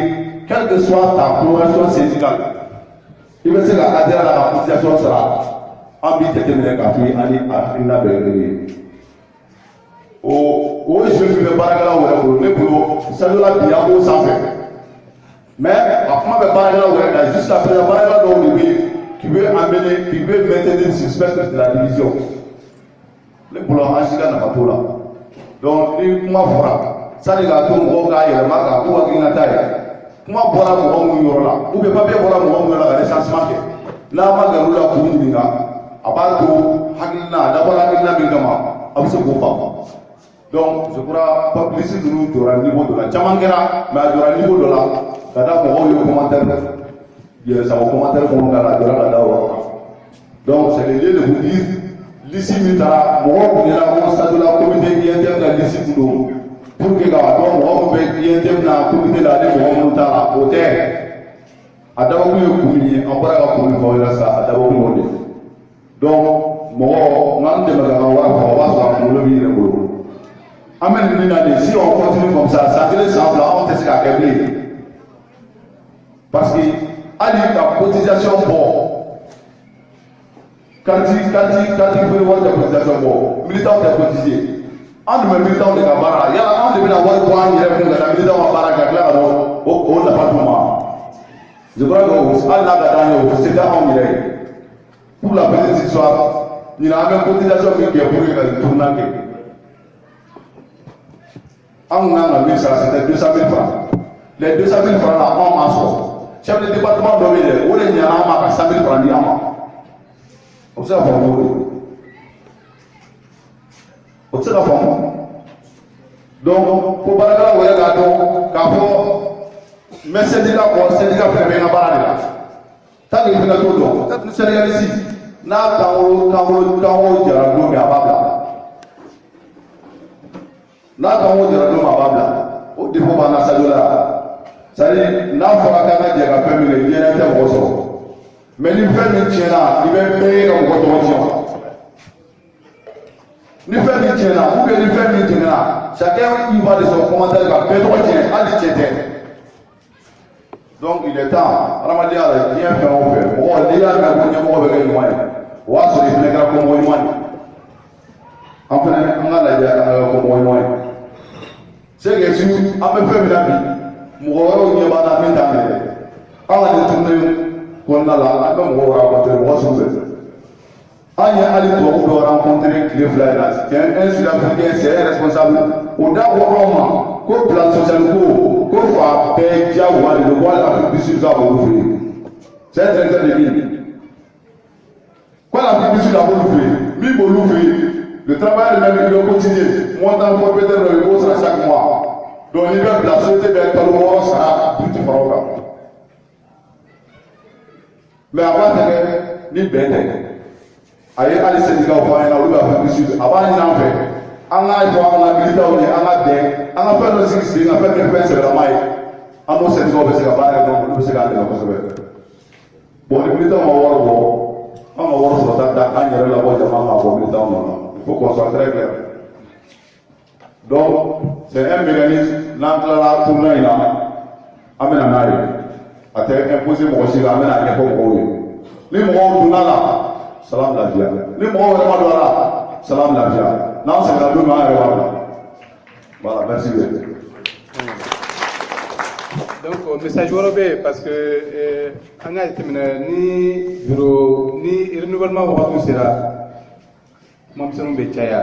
quelle que soit ta coloration syndicale. Il va se adhérer à la cotisation sera en but déterminé qu'à faire à une abeille. O jeune bɛ baarakɛlaw wɛrɛ bolo ne bolo Sadola bi an b'o sanfɛ mais a kuma bɛ baarakɛlaw wɛrɛ kan jusqu'à présent baarakɛla dɔw de bɛ yen qui veut amener qui veut maintenir suspect de la division ne bolo an si ka nafa t'o la donc ni kuma fɔra sani k'a to mɔgɔw k'a yɛlɛma k'a k'u hakilinata ye kuma bɔra mɔgɔ minnu yɔrɔ la ou bien papier bɔra mɔgɔ minnu yɔrɔ la ka recensement kɛ n'a ma gɛrɛ u la k'u ɲininka a b'a to hakilina a dabɔra hakilina min kama a bɛ se k'o faamu. Donc, je crois pas que ici nous devons niveau de la Chamangera, mais à niveau de la Kada pour le commentaire, il y a un commentaire pour nous la donc, c'est le lieu de vous dire, l'ici Mitara, moi, on est là, on s'est de la communauté qui est interne l'ici pour que les gens qui est interne la communauté là, les gens qui à hôtel. À d'abord, nous communiquer, on pourra communiquer ça, à d'abord, nous donc, moi, on a demandé à voir pour le vivre. Si on continue comme ça fait semble, on teste à québler. Parce que, à la cotisation pour, quand il veut voir la cotisation pour, militant est cotisé. En nous militant de Kabara, il y a un de la voie pour un militant à Baraka, on n'a pas tout le monde. Je crois que Allah a c'est un millier. Pour la petite histoire, il y a une cotisation qui est pour le tournant. En a c'était 200 000 francs. Les 200 000 francs là, on m'en sort. Chef de département de Ville, où il y a un 100 000 francs diamant. Observe vous. Observe vous. Donc, pour Baraka, vous avez gâteau, capot, mais syndicat fait bien la barre là. tant que fɛnɛ t'o dɔn peut-être sénégalais n'a kanko jara don min a b'a bila n'a kanko jara don min a b'a bila o défaut b'an na Sadio la c'est à dire n'a fɔra k'an ka jɛ ka fɛn min kɛ diɲɛ tɛ mɔgɔ sɔrɔ mais ni fɛn min tiɲɛna i bɛ bɛɛ ye ka mɔgɔ tɔgɔ tiɲɛ ni fɛn min tiɲɛna ou bien ni fɛn min tiɲɛna chacun y va de son commentaire ka bɛɛ tɔgɔ tiɲɛ hali tiɲɛ tɛ donc il est temps adamadenya la diɲɛ fɛn o fɛn mɔgɔ n'i y'a mɛn ko ɲɛmɔgɔ bɛ kɛ ɲuman ye o b'a sɔrɔ i fɛnɛ kɛra kɔmɔgɔ ɲuman ye an fɛnɛ an ka lajɛ an ka kɛ kɔmɔgɔ ɲuman ye c'est que si an bɛ fɛn min na bi mɔgɔ wɛrɛw ɲɛ b'an na min t'an yɛrɛ an ka nin tournée kɔnɔna la an bɛ mɔgɔw rencontré mɔgɔ sugu bɛɛ an ye hali tubabu dɔw rencontré tile fila in na un sud-africain c'est un responsable o da ko anw ma ko plan social ko fa bɛɛ diyagoya de don ko hali Afrique du Sud ka b'olu fɛ yen c'est un directeur de mine ko hali Afrique du Sud ka b'olu fɛ yen min b'olu fɛ yen le travail même il doit continuer montant forfaitaire dɔ i b'o sara chaque mois donc n'i bɛ bila société bɛ kalo wɔɔrɔ sara du ti fara o kan mais a b'a tɛgɛ ni bɛn tɛ a ye hali syndicat fɔ an ɲɛna olu bɛ Afrique du Sud a b'a ɲini an fɛ an k'a jɔ an ka militaires ye an ka bɛn an ka fɛn dɔ sigi sen kan fɛn min fɛn sɛbɛlama ye an n'o syndicat bɛ se ka baara kɛ olu bɛ se k'an dɛmɛ kosɛbɛ bon ni militaires ma wari bɔ an ka wari sɔrɔta ta an yɛrɛ labɔ jama k'a bɔ militaires nɔ na il faut qu'on soit très clair donc c'est un mécanisme n'an tilala tournoi in na an bɛ na n'a ye a tɛ imposer mɔgɔ si kan an bɛ n'a ɲɛfɔ mɔgɔw ye ni mɔgɔw donna la salam lafiya ni mɔgɔw wɛrɛ ma don a la salam lafiya n'an sɛgɛnna don min an yɛrɛ b'a bila voilà merci bien. Donc message wɛrɛ bɛ yen parce que an y'a jateminɛ ni bureau ni renouvellement wagatiw sera kumamisɛnninw bɛ caya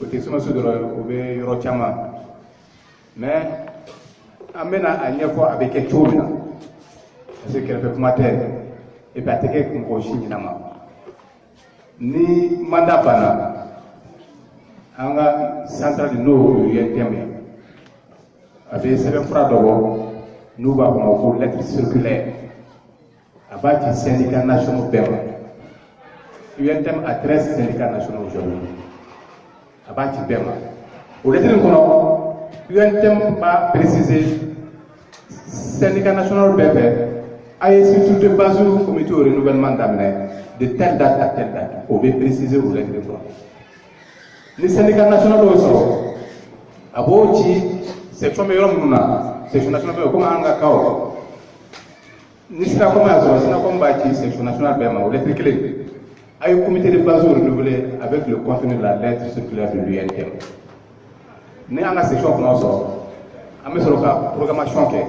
o tɛ sɛmɛso dɔrɔn o bɛ yɔrɔ caman mais an bɛna a ɲɛfɔ a bɛ kɛ cogo min na parce que kɛrɛfɛ kuma tɛ et puis a tɛ kɛ mɔgɔ si ɲɛnama ni mandat banna an ka centrale n'o ye UNTM ye a bɛ sɛbɛnfura dɔ bɔ n'u b'a fɔ ma ko lettre circulaire a b'a ci syndicats nationaux bɛɛ ma UNTM a 13 syndicats nationaux aujourd'hui a b'a ci bɛɛ ma o lettre in kɔnɔ UNTM b'a préciser syndicat national bɛɛ fɛ a ye surtout de base comité au renouvellement daminɛ de telle date à telle date o bɛ préciser o lettre kɔnɔ ni syndicat national y'o sɔrɔ a b'o ci section bɛ yɔrɔ minnu na section nationale bɛ yen komi an ka kaw ni SYNACOM y'a sɔrɔ SYNACOM b'a ci section nationale bɛɛ ma o lettre kelen a ye comité de base renouvelé avec le contenu de la lettre circulaire de l'UNTM ni an ka section fana sɔrɔ an bɛ sɔrɔ ka programmation kɛ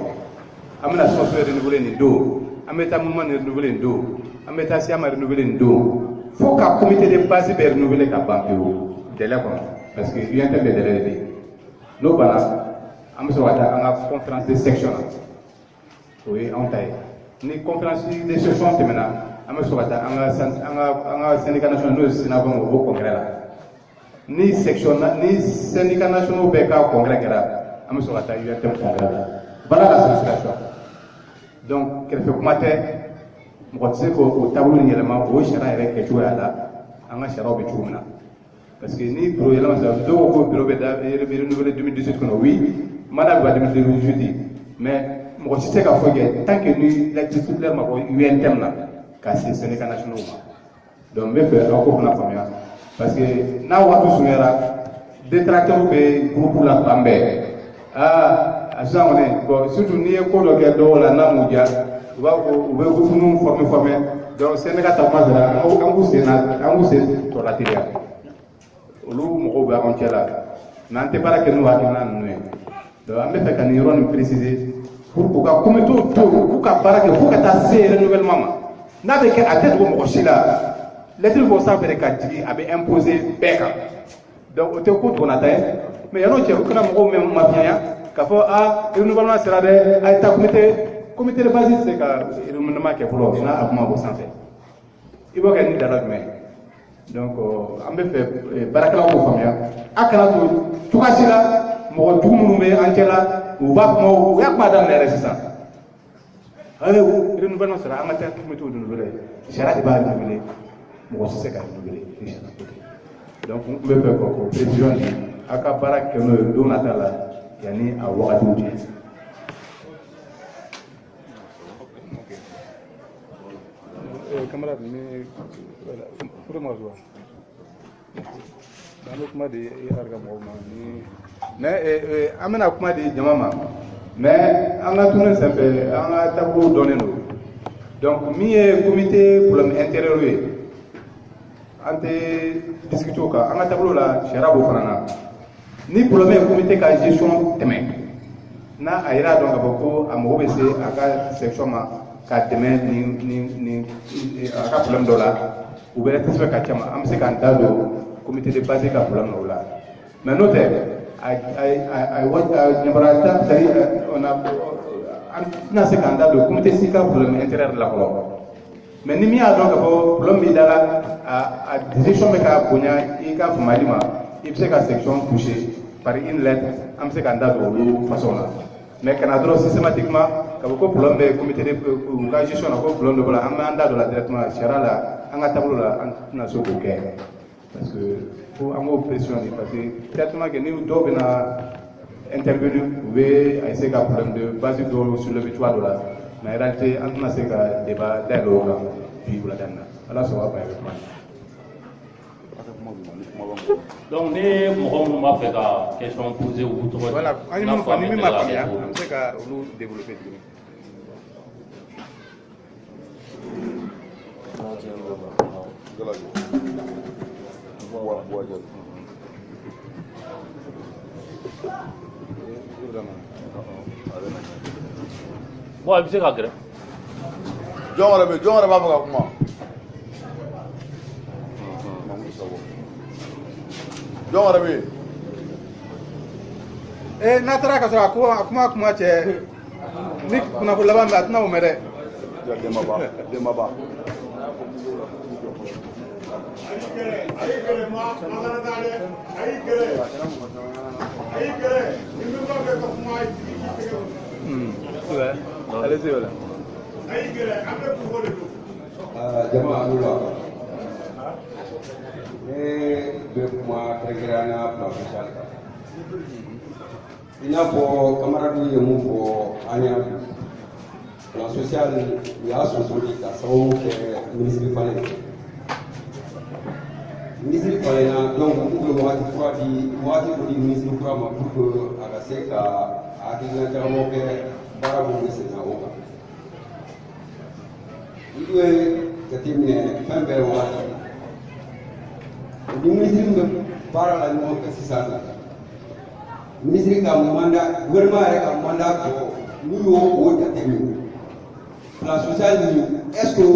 an bɛna SONASO renouvelé nin don an bɛ taa mouvement renouvelé nin don an bɛ taa SIAMA renouvelé nin don fo ka comité de base bɛɛ renouvelé ka ban pewu délai kɔnɔ parce que UNTM bɛ délai de bɛ yen n'o banna an bɛ sɔrɔ ka taa an ka conférence de section na o ye anw ta ye ni conférence de section tɛmɛna an bɛ sɔrɔ ka taa an ka syndicat national n'o ye SYNACOM o b'o congrès la ni section ni syndicat nationaux bɛɛ ka congrès kɛra an bɛ sɔrɔ ka taa UNTM congrès la bala ka sollicitation donc kɛrɛfɛ kuma tɛ mɔgɔ tɛ se k'o taabolo in yɛlɛma o sariya yɛrɛ kɛcogoya la an ka sariyaw bɛ cogo min na parce que ni bureau yɛlɛma sera dɔw ko bureau bɛ renouvelé 2018 kɔnɔ oui mandat bɛ 2018 mais mɔgɔ si tɛ se ka foyi kɛ tant que ni lettre circulaire ma bɔ UNTM na ka se syndicat nationaux ma donc n bɛ fɛ aw k'o fana faamuya parce que n'a waati surunyara détracteurs bɛ groupe la fan bɛɛ a sisan kɔni bon surtout n'i ye ko dɔ kɛ dɔw la n'a m'u diya u b'a fɔ u bɛ groupe former donc syndicat ta kuma sera an k'u sen tɔ lateliya olu mɔgɔw bɛ an cɛ la mais an tɛ baara kɛ n'u hakilina ninnu ye donc an bɛ fɛ ka nin yɔrɔ nin préciser pour k'u ka comité to k'u ka baara kɛ fo ka taa se renouvellement ma n'a bɛ kɛ a tɛ dogo mɔgɔ si la lettre b'o sanfɛ de ka jigin a bɛ imposer bɛɛ kan donc o tɛ ko dɔgɔnata ye mais yan'o cɛ u kana mɔgɔw mɛn mafiyanya k'a fɔ renouvellement sera dɛ a ye taa comité de base tɛ se ka renouvellement kɛ fɔlɔ n'a a kuma b'o sanfɛ i b'o kɛ ni dala jumɛn donc an bɛ fɛ baarakɛlaw k'o faamuya a kana to cogoya si la mɔgɔ jugu minnu bɛ an cɛ la u b'a kuma u y'a kuma daminɛ yɛrɛ sisan renouvellement sera amateur méthode renouvelée. Sera de base renouvelée. Moi aussi c'est qu'à renouveler. Donc on peut faire quoi? Précision à Kabara que nous donnons à la yani à Ouagadougou. Camarade, mais voilà, pour moi dans le kuma de mais amena kuma de jamama mais an ka tunu sanfɛ an ka tableau dɔnnen don donc min ye comité problème intérieur ye an tɛ discuter o kan an ka tableau la sariya b'o fana na ni problème ye comité ka gestion tɛmɛ n'a a yira dɔn k'a fɔ ko a mago bɛ se a ka section ma ka dɛmɛ ni a ka problème dɔ la u bɛ satisfait ka caman an bɛ se k'an da don comité de base ka problème dɔ la mais n'o tɛ ɲamarata c'est-à-dire on a an tɛna se k'an da don comité si ka problème intérieur la fɔlɔ mais ni min y'a dɔn k'a fɔ problème b'i da la a décision bɛ ka bonya i ka faamuyali ma i bɛ se ka section toucher par une lettre an bɛ se k'an da don olu façon la mais kana dɔrɔn systématiquement ka fɔ ko problème bɛ comité de u ka gestion na ko problème dɔ b'a la an b'an da don la directement sariya la an ka tableau la an tɛna se k'o kɛ parce que faut en gros pressionner parce que traitement que nous devons intervenir vous pouvez essayer un problème de base sur le victoire de la mais en réalité on a un débat dialogue puis vous la donne alors ça va pas avec moi donc les mots m'a fait la question posée au bout de voilà on m'a famille on sait que nous développer Bon, il s'est agréé. John Rabbi b'a fɔ ka kuma. John Rabbi. N'a taara ka sɔrɔ a kuma cɛ ni kunnafoni laban bɛ a tɛna o mɛn dɛ. Demaba. Allez-y, voilà. Jama'a alula ne bɛ kuma kɛrɛnkɛrɛnnenya plan social kan i n'a fɔ camarades ye mun fɔ an y'a bi plan social u y'a sɔsɔli ka sababu kɛ ministre falen ministre falenna donc u bɛ wagati dɔ di ministre kura ma pour que a ka se ka hakilina jagabɔ kɛ baara minnu bɛ sen na o kan i ye jateminɛ fɛn bɛɛ wagati ni ministre bɛ baara la ɲɔgɔn fɛ sisan na ministre ka mandat gouvernement yɛrɛ ka mandat tɔ n'u y'o jateminɛ plan social min est ce que u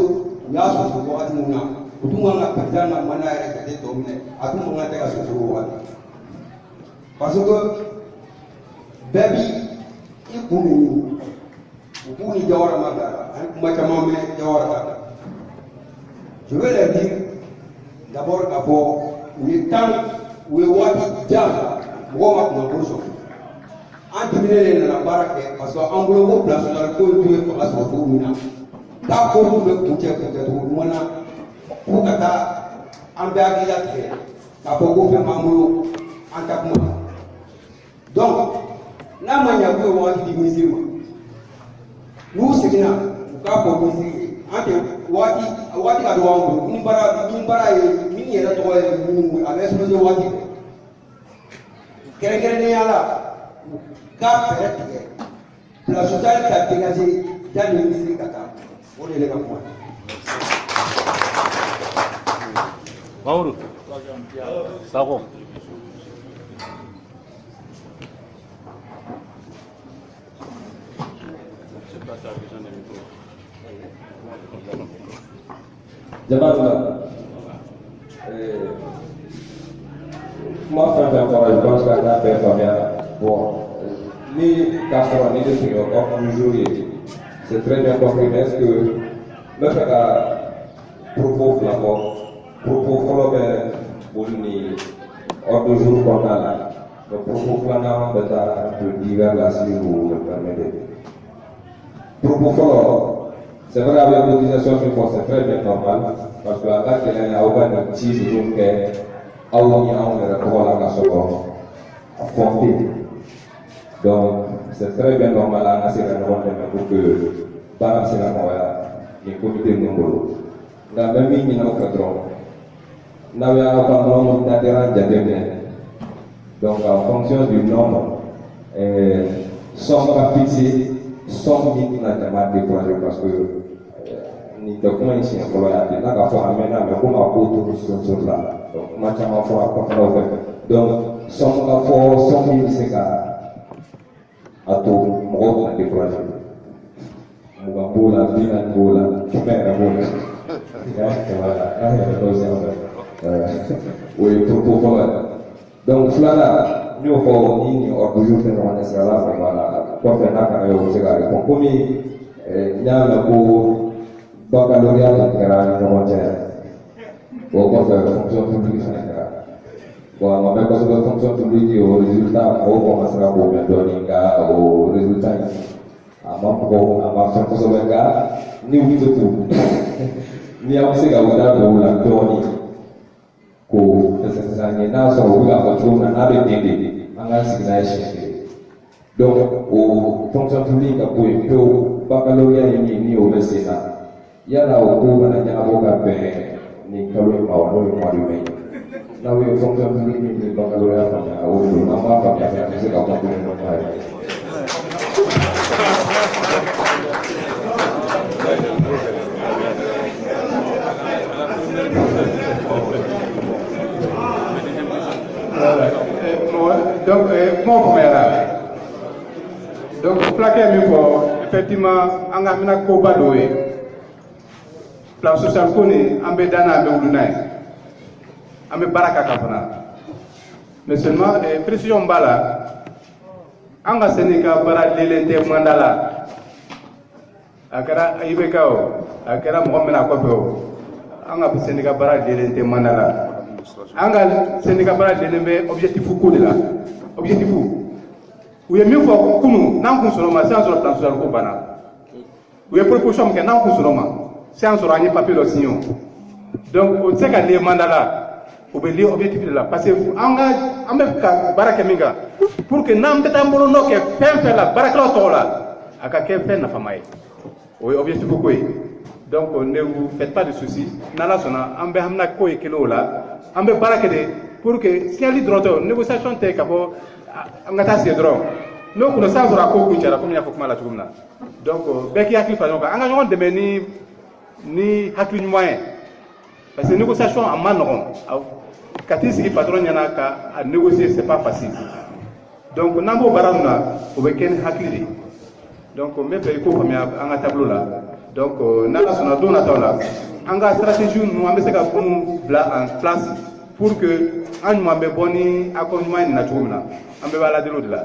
y'a sɔsɔ wagati min na o tun kan ka président ka mandat yɛrɛ jate tɔ minɛ a tun man kan tɛ ka sɔsɔ o wagati parce que bɛɛ bi i kun de ɲini u k'u ni Jawara ma bila la an kuma caman mɛn Jawara kan je vais leur dire d'abord k'a fɔ u ye waati jan mɔgɔw ma kunnafoni sɔrɔ an diminen de nana baara kɛ parce que an bolo ko plan social ko in tun ye fanga sɔrɔ cogo min na k'a ko tun bɛ kuncɛ cogo ɲuman na fo ka taa an bɛɛ hakilila tigɛ k'a fɔ ko fɛn b'an bolo an ta kuma na donc n'a ma ɲɛ k'u ye waati di ministre ma n'u seginna u k'a fɔ ministre ye an tɛ waati ka dɔgɔ an bolo ni baara ye min yɛrɛ tɔgɔ ye minnu a bɛ exposé waati bɛɛ kɛrɛnkɛrɛnnenya la u ka fɛɛrɛ tigɛ plan social ka dégager yanni ministre ka taa o de ye ne ka kuma ye. Maodo Sakho. Jama'a kuma fɛn fɛn fɔra je pense que an y'a bɛɛ faamuya bon ni k'a sɔrɔ ni de tun ye conclusion ye c'est très bien compris mais est-ce que n bɛ fɛ ka propos fila fɔ propos fɔlɔ bɛ boli ni ordre du jour kɔnɔna la mais propos filanan bɛ taa un peu divers là si vous me permettez propos fort, c'est vrai avec l'utilisation du force, c'est très bien normal, parce que la carte est là, on a petit zoom que on est pour la casse à fonder. Donc, c'est très bien normal à nasser la norme pour que balancer la moya, les comités nombreux. La même ligne n'a pas trop. N'a pas nombre d'adhérents d'adhérents. Donc, en fonction du nombre, somme à fixer, somme qui n'a jamais découragé parce que ni document ici en Colombie, il n'a qu'à faire un ménage, mais comment autour sur là. Donc, maintenant, il faut apprendre. Donc, somme à faire, somme qui c'est à tout, on va décourager. Mugambola, Binangola, Kimerabola. Oui, pour voir. Donc, cela, nous avons une orgueilleuse de notre escalade, voilà, pour faire la carrière au Sénégal. Comme il y a le baccalauréat de Kéran, nous avons dit, on va faire la fonction publique. Bon, on va faire la fonction publique au résultat, on commencera à donner au résultat. Ama fɛn kosɛbɛ nka ni wuli bɛ to ni aw bɛ se ka wula dɔw la dɔɔnin ko sisan ye n'a sɔrɔ u bɛ k'a fɔ cogo min na n'a bɛ den de an ka sigi n'a ye siɲɛ kelen donc o fonction publique ka bɔ yen pewu baccalauréat ye min ni o bɛ sen na yala o ko kana ɲɛnabɔ ka bɛn nin kalo in ma wa n'o ye mois de mai n'aw ye fonction publique min ni baccalauréat faamuya o don an b'a faamuya fɛnɛ an bɛ se ka continuer ɲɔgɔn ye. Donc, comment on fait là? Donc, flaquer mi faut effectivement, on a mis un coba doué. Plan social connu, on a dana, on a oulunai, on a baraka kafana. Mais seulement, précision bala, on a sénéka bara l'élève mandala. Akara ibekao, akara mohamed akofeo. On a sénéka bara l'élève mandala. Anga sénéka bara l'élève objectif coup de là. Objectif où il y a mieux pour nous, n'en consommons c'est un sur le plan social cobana. Où il y a proposition que n'en consommons, c'est un sur un papier de signon. Donc, on sait que les mandats, on peut lire objectif là, parce que on met barakeminga pour que n'en peut pas mono que faire la barakla tola, à quelqu'un fait na famaille. Oui, objectif quoi. Donc, ne vous faites pas de soucis. Nala sona, on peut amener quoi que l'eau là, on peut barakeder. Pour que si on lit droit, négociation t'es capable, on a tassé droit. Nous connaissons sur la cour qui est la première fois que la tourne. Donc, bec y a qui fait donc, engagement de ni hakli moyen. Parce que négociation en manon, quand il s'agit patron y en a qu'à négocier c'est pas facile. Donc, n'ambo barana, au week-end hakli. Donc, on met le coup comme un tableau là. Donc, n'a son adon à là. En stratégie, nous avons mis ça en place. Pour que un mois de boni accompagnement naturel, on peut aller de l'au-delà.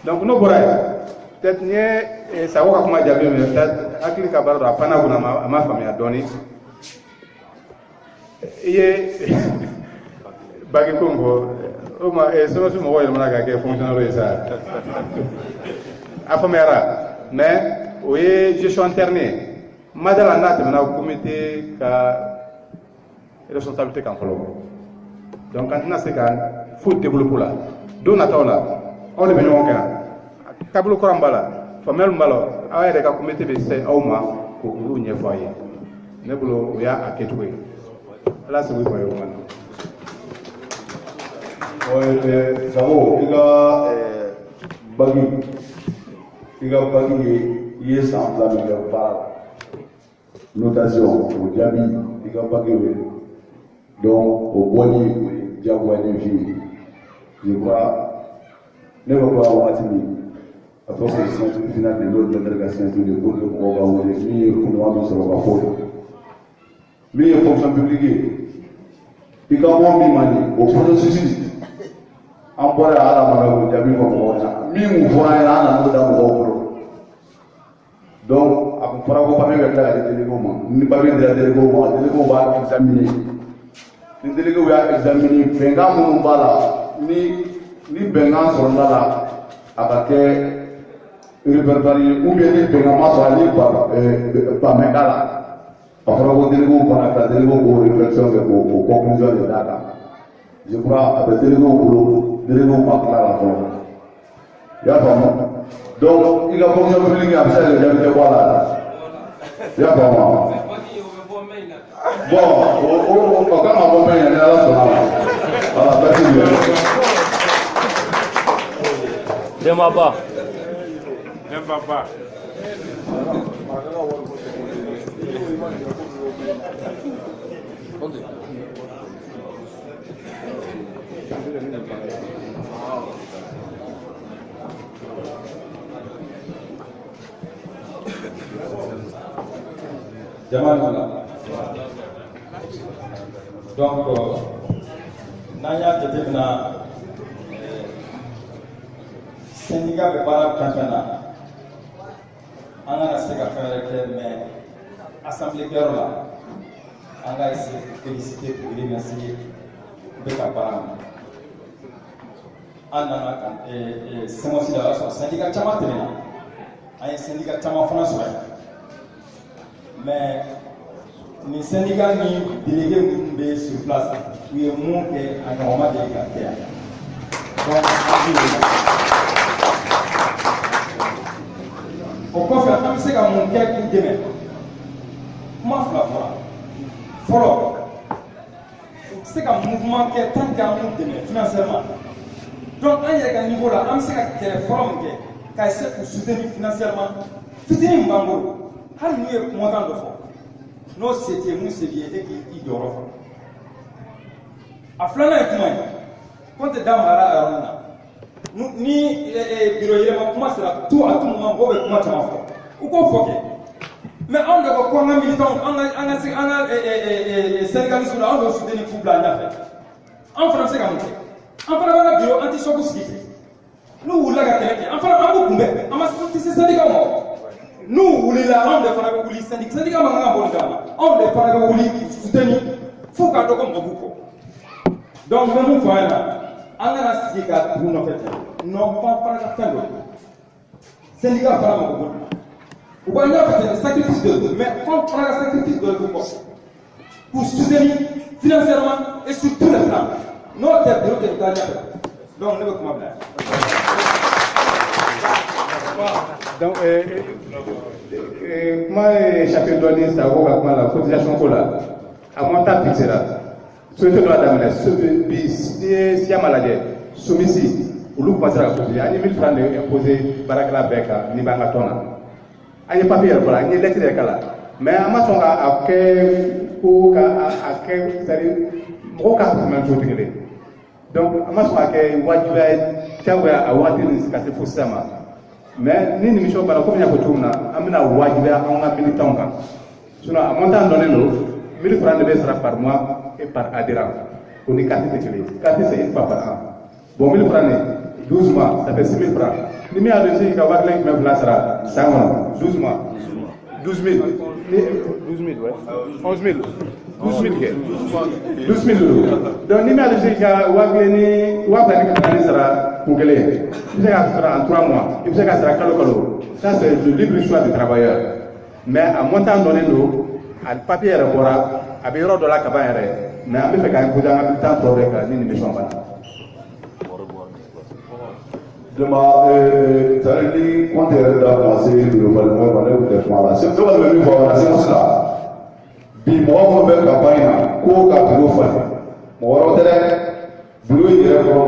Donc nous pourrons peut-être nier ça va comment dire mais peut-être accueillir cabaret à Panaguna ma famille a donné. Et bagé Congo, au moins c'est aussi mon voyage mon qui fonctionne ça. Afamera, mais oui je suis interné. Madame la nat maintenant au comité ka responsabilité qu'en follow. Donc, quand on a ce cas, il faut développer là. D'où on là, on est venu au cas. Kabul Korambala, Famel Malo, a des communautés de ces hommes pour vous n'y voyez. Nebulo, il y a à Ketoué. Là, c'est vous voyez. Oui, ça vaut. Il y a il est sans la meilleure part. Notation, au diable, il y a Bagui. Donc, au Boni, Diabouane, je crois, ne va pas avoir atteint. Après, c'est une finale de l'autre délégation de pour le programme de l'Union pour nous sur la faute. Mais il y a une fonction publique. Il y a un mani au processus. En parlant à la main, il y a un peu de voit un donc, après, pour avoir pas la délégation, ni pas de la délégation va examiner. Les délégués vont examiner Benga Moumbala, ni Benga Sondala, avec répertorié ou bien ni paiement soit allé par Mekala. Après, vous devez vous connecter, vous devez vous réflexion aux conclusions de data. Je crois que vous devez vous parler à la fois. Il y a pas donc, il y a fonction publique à faire le même devoir là. Il y a pas bon, quand on va faire, il y a la sonore. Voilà, merci bien. Demaba. Donc, Naya de Debna, syndicat de Barab-Kantana, on a la SEGA faire mais Assemblée Guerre là, on a essayé de féliciter pour les remercier de Kaparam. On a c'est moi aussi là, syndicat Chamaténa, un syndicat Chamafran mais les syndicats ni délégués sur place, oui, moins qu'un normal délégué. Donc, pourquoi faire comme c'est qu'un mon cœur qui demain? Comment faire follow. C'est qu'un mouvement qui est tant qu'un mouvement demain, financièrement. Donc, à un niveau là, on sait qu'il y a des forums qui essaient pour soutenir financièrement. Fitini Mbambo, il y a un montant de fonds. Non, c'était nous, c'est bien qui dort. À Flana et Koumaï, quand tu es dans Mara, ni bureau, comment c'est tout à tout moment, comment tu m'as fait. Ou quoi faut mais on doit quoi un militant, on a syndicalistes, on doit soutenir pour blanc. En français, en français, bureau anti-chocoski. Nous, là, enfin, on va couper, on va se syndicat. Nous, on est là, on est les syndicats, on est les soutenir, il faut qu'on ait beaucoup. Donc, nous voyons là, on a un syndicat pour nous faire, non pas la fin de l'autre. Syndicat, pas beaucoup. On va faire un sacrifice de l'autre, mais on prend un sacrifice de l'autre pour soutenir financièrement et sur tous les plans. Notre bureau de l'État, donc, on ne veut pas mal. Donc, moi, chapitre donné, ça va la cotisation pour la. À mon temps fixé là. Ce que doit d'amener, si à maladie, soumis, ou l'ou passer à cotiser, il y a 1000 francs imposés par la Beka, ni Bangatona. Il y a papier pour la, il y a lettre de Kala. Mais à ma son à quel c'est-à-dire, mon cas, c'est même chose. Donc, à ma son à quel Wajba, Tiawa, à Watin, c'est forcément. Mais ni mission par comme il y a beaucoup na amina wajiba on a militant kan sinon à montant donné nous 1000 francs de baisse par mois et par adhérent on est carte titulaire carte c'est une fois par an bon 1000 francs 12 mois ça fait 6000 francs ni mi a de dire qu'avoir les même place là 5 mois 12 mois 12 000 ouais 11 000 12 000 12 000 donc ni mi a de dire qu'avoir les wafani sera pour il en 3 mois, il peut faire calo. Ça, c'est le libre choix du travailleur. Mais à montant donné, nous, à papier rapport, à bureau de la cabane, mais à me faire un coup d'un habitant pour les cas, ni ne sont pas. Demain, ça veut dire quand tu es dans le gouvernement, c'est tout le même voir la séance là. Bi moi, on veut campagne, quoi qu'à bureau faire. Moi, on dirait, bureau il est comme un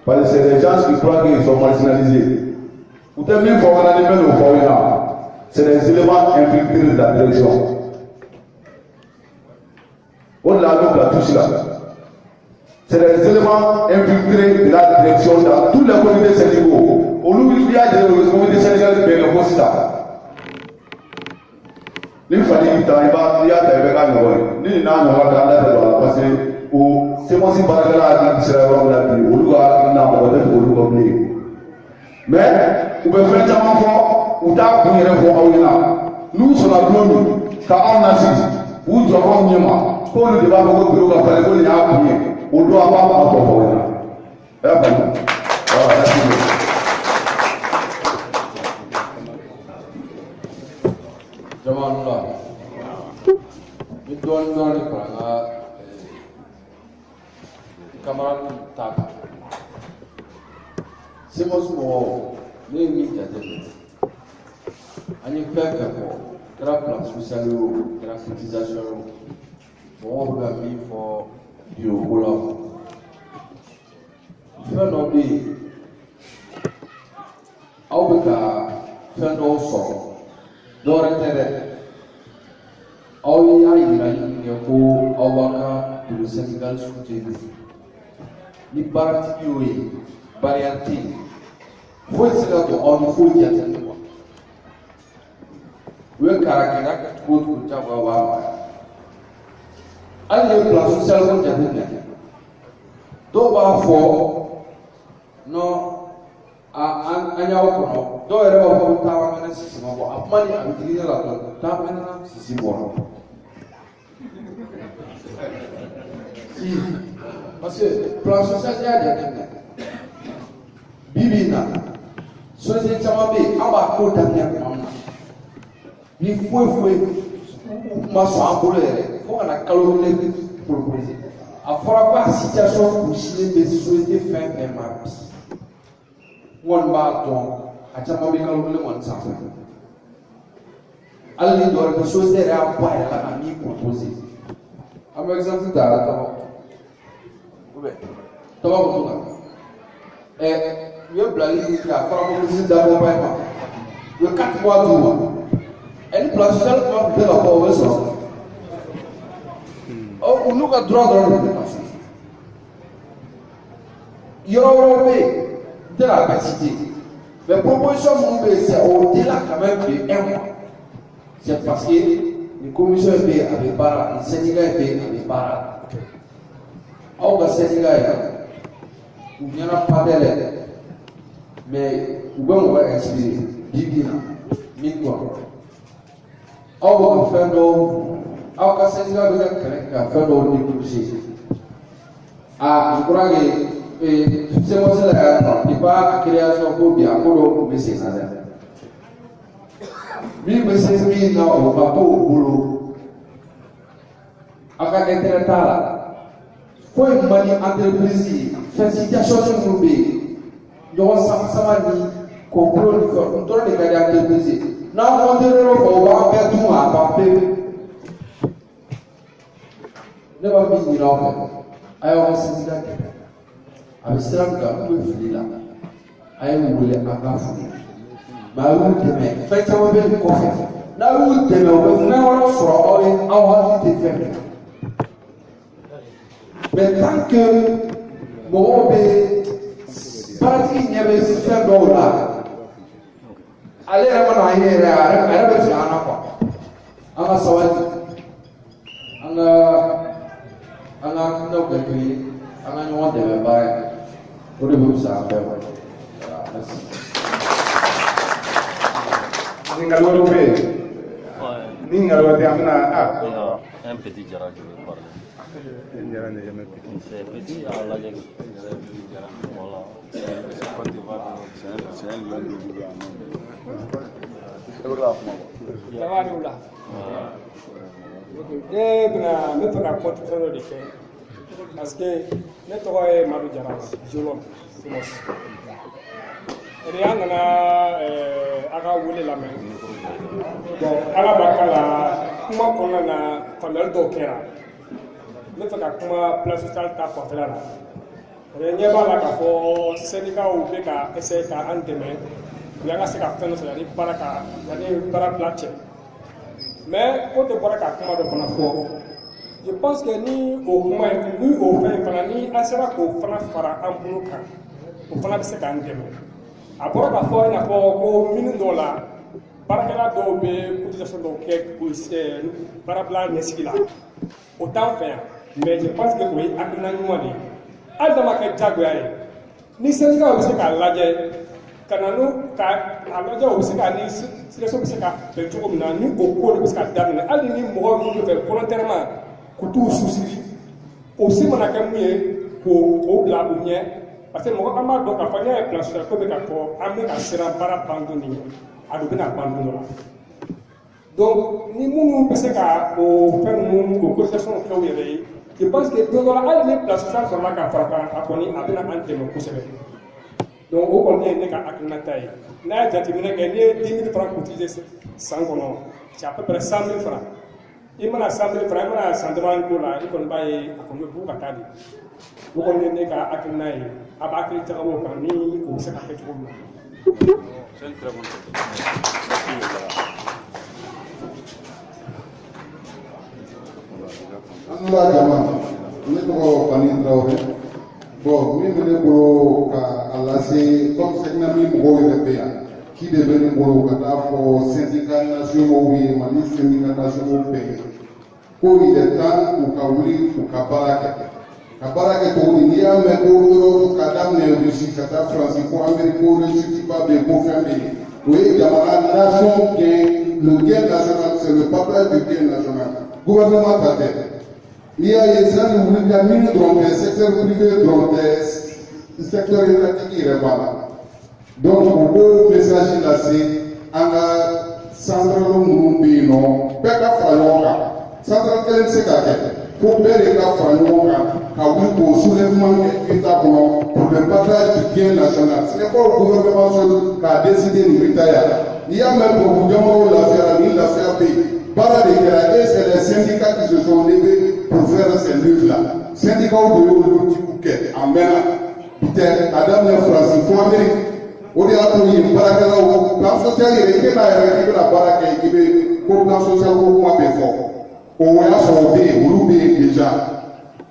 parce que c'est des gens qui croient qu'ils sont marginalisés. Vous avez mis pour un animal au foyer, c'est des éléments infiltrés de la direction. On l'a donc la touche là. C'est des éléments infiltrés de la direction dans tous les comités syndicaux. Au lieu il y a des comités syndicaux de Bénéposita. Il fallait qu'il y ait des gens qui parce que c'est moi si Barakala a dit mais vous pouvez faire un enfant ou t'as pour nous sommes à Blomi, car on a dit, ou tu as un nyama, pour le débat de bureau à faire les appuyer, on doit avoir un peu de dɔɔni ni dɔɔni fara n ka camarade ta kan Semos mɔgɔw ne ye min jateminɛ an ye fɛn fɛn fɔ kɛra plan social ye o kɛra cotisation ye o mɔgɔw bɛ ka min fɔ bureau ko la fɛn dɔ bɛ yen aw bɛ ka fɛn dɔw sɔrɔ dɔwɛrɛ tɛ dɛ aw y'a yira ɲinɛ ko aw b'a ka bureau syndical soutenir ni baaratigi y'o ye barrière tɛ yen foyi tɛ se ka don aw ni foyi jate ne kuwa u ye karakɛda kɛ cogo o cogo jagoya b'a ma hali ni ye plan social ko jateminɛ dɔw b'a fɔ non an y'aw kɔnɔ dɔw yɛrɛ b'a fɔ ko taama mɛnɛ sisi ma bɔ a kuma ni a bɛ digi ne la dɔrɔn taama mɛnɛ sisi bɔra si parce que plan social y'a jateminɛ bibi na société caman bɛ yen an b'a ko daminɛ tuma min na ni foyi ma sɔn an bolo yɛrɛ fo ka na kalo kelen propose a fɔra ko a situation kusilen bɛ société fɛn fɛn ma bi n kɔni b'a dɔn a caman bɛ kalo kelen kɔni sanfɛ hali ni dɔwɛrɛ tɛ société yɛrɛ y'a bɔ a yɛrɛ la ka min propose an bɛ exemple ta la tɔgɔ tɔgɔ ko to kan u ye bilali min kɛ a fɔra ko ministre d'accompagnement ma u ye 4 mois d'u ma ɛni plan social kuma tun tɛ ka fɔ o bɛ sɔrɔ u n'u ka droit dɔrɔn de bɛ ka so yɔrɔ wɛrɛw bɛ yen n tɛna a bɛɛ citer mais proposition minnu bɛ yen c'est au-delà quand même de 1 mois c'est parce que ni commission bɛ yen a bɛ baara ni syndicat bɛ yen a bɛ baara aw ka syndicat yɛrɛ u ɲɛnaba tɛ dɛ mais u bɛ mɔgɔ inspirer bi na min kɔrɔ aw bɛ ka fɛn dɔw aw ka syndicat bɛ ka kɛlɛ ka fɛn dɔw décrocher je crois que Semos la y'a fɔ depuis a création ko bi a ko dɔw tun bɛ sen na dɛ min bɛ se min na o ka to o bolo a ka intérêt t'a la foyi man di entreprise ye fɛn situation minnu bɛ yen ɲɔgɔn sama ni complot ni fɛn n dɔrɔn de ka di entreprise ye n'an continué o fɔ o b'an bɛɛ dun a ban pewu ne b'a min ɲini aw fɛ a y'aw ka syndicat kɛlɛ a bɛ siran min kan n'u bɛ fili la a ye wele a ka fili mais a y'u dɛmɛ fɛn caman bɛ nin kɔfɛ n'a y'u dɛmɛ o bɛ fɛn wɛrɛ sɔrɔ aw ye aw hakili tɛ fɛn min mais tant que mɔgɔw bɛ baaratigi ɲɛ bɛ fɛn dɔw la ale yɛrɛ mana a ye yɛrɛ a yɛrɛ bɛ tigɛ an na quoi an ka sabali an ka hakilinaw kɛ kelen ye an ka ɲɔgɔn dɛmɛ baara in o de bɛ fisa an bɛɛ ma merci. ɲininkali wɛrɛw bɛ yen ni ɲininkali wɛrɛ tɛ an bɛna un petit jara je vais parler. C'est petit à la gueule. Voilà. C'est un lion de gouvernement. Ne bɛna compte fɛn dɔ de kɛ parce que ne tɔgɔ ye Madu Jara Jolɔn Semos et an nana a ka wele lamɛn bon Ala barika la kuma kɔnɔna na faamuyali dɔw kɛra ne fɛ ka kuma plan social ta fanfɛla la ɲɛ b'a la k'a fɔ syndicat bɛ ka essayer ka an dɛmɛ y'an ka se ka fɛn dɔ sɔrɔ yanni baara bila cɛ mais ko tɛ bɔra ka kuma dɔ fana fɔ je pense que ni o kuma ni o fɛn fana ni an sera k'o fana fara an bolo kan o fana bɛ se k'an dɛmɛ a bɔra k'a fɔ i n'a fɔ ko minnu dɔw la baarakɛla dɔw bɛ cotisation dɔw kɛ baarabila ɲɛsigi la o t'an fɛ yan mais je pense que o ye hakilina ɲuman de ye hali n'a ma kɛ diyagoya ye ni syndicat bɛ se k'a lajɛ ka na ka a lajɛ o bɛ se ka ni situation bɛ se ka bɛn cogo min na ni o ko de bɛ se ka daminɛ hali ni mɔgɔ minnu bɛ fɛ volontairement k'u t'u susiri o si mana kɛ mun ye k'o bila u ɲɛ parce que mɔgɔ an b'a dɔn k'a fɔ n'i y'a ye plan social ko bɛ ka fɔ an bɛ ka siran baara ban don de a dun bɛna ban don dɔ la Donc, ni nous pensons qu'à faire nos concessions au je pense que dans la halle de la société sur la carte à connaître à bien entrer nos concessions. Donc, au contraire, n'est qu'à acclimater. N'a déjà terminé gagner 10 000 francs cotisés sans qu'on c'est à peu près 100 000 francs. Il m'a 100 000 francs, il m'a 100 000 francs, il connaît pas à combien vous battez. Vous connaissez n'est qu'à acclimater. À bâtir le terreau parmi ou c'est à faire tout. C'est une très bonne chose. Allah jama ne tɔgɔ Fani Traoré bon min bɛ ne bolo ka a lase comme segina min mɔgɔw yɛrɛ bɛ yan ci de bɛ ne bolo ka taa fɔ syndicat nationaux ye Mali syndicat nationaux bɛɛ ko il est temps u ka wuli u ka baara kɛ cogo di n'i y'a mɛn ko yɔrɔ ka daminɛ Russie ka taa Faransi ko Amérique ko résultat bɛ yen ko fɛn bɛ yen o ye jamana nation gain le gain national c'est le partage du gain national gouvernement ta tɛ. Il y a des gens qui voulaient terminer dans le secteur privé, dans le secteur étatique qui est là. Donc, le message là, c'est un central de non, Beka Faloka, central quel c'est pour Beka Faloka, pour soulèvement de l'État pour le partage du bien national. Ce n'est pas le gouvernement seul qui a décidé de retirer. Il y a même pour le gouvernement l'affaire pays. C'est les syndicats qui se sont levés pour faire ces luttes-là. Syndicats de l'Outi en Bénin, peut-être, Adam le France, il faut Amérique. On est à tout le monde, plan social, il est la baraka qui est pour plan social pour moi, on a sauvé, on déjà.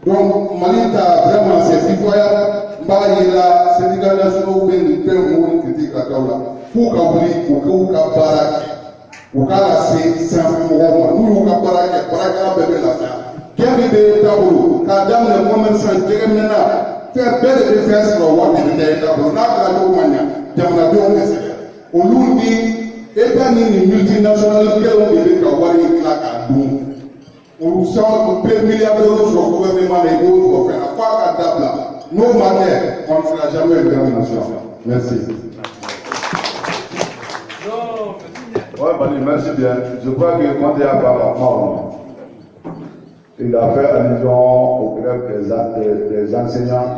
Donc, Malita, vraiment, c'est pitoyable. Barilla, syndicat national, une critique à Kaula. Pour qu'on baraka. O ka lase sanfɛ mɔgɔw ma n'u y'u ka baara kɛ baarakɛla bɛɛ bɛ lafiya kɛn min bɛ taabolo k'a daminɛ commerçant jɛgɛminɛna fɛn bɛɛ de bɛ fɛn sɔrɔ wari de bɛ taa e taabolo n'a kɛra n'o ma ɲa jamanadenw bɛ sɛgɛn olu ni état ni nin multinational kɛlenw de bɛ ka wari in tila k'a dun olu sɔn bɛ milliardaires sɔrɔ gouvernement na i b'o sɔrɔ fɛn na f'a ka dabila n'o ma kɛ on ne sera jamais une grande nation merci. Oui, Bani, merci bien. Je crois que quand il y a parlé, il a fait allusion au grève des enseignants,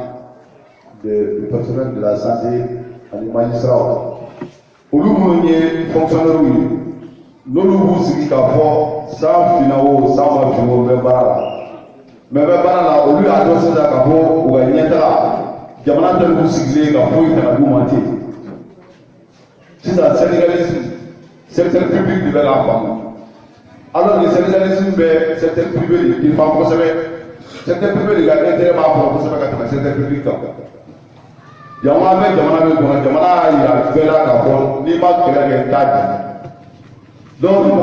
du personnel de la santé, des magistrats. Au Loumounier, fonctionnaire, nous nous disons qu'il y a sans finaux, sans finaux, même pas. Mais même pas là, au lieu d'adresser ça, il y a une état. Il y a un peu de cyclé, il y a un peu de mentir. C'est ça, le sénégalisme. Secteur public de la femme. Alors le sénégalisme, secteur privé, il faut conserver. Secteur privé, il y a intérêt à conserver le secteur public. Il y a un mec, il y a fait là, il m'a créé un tas. Donc, il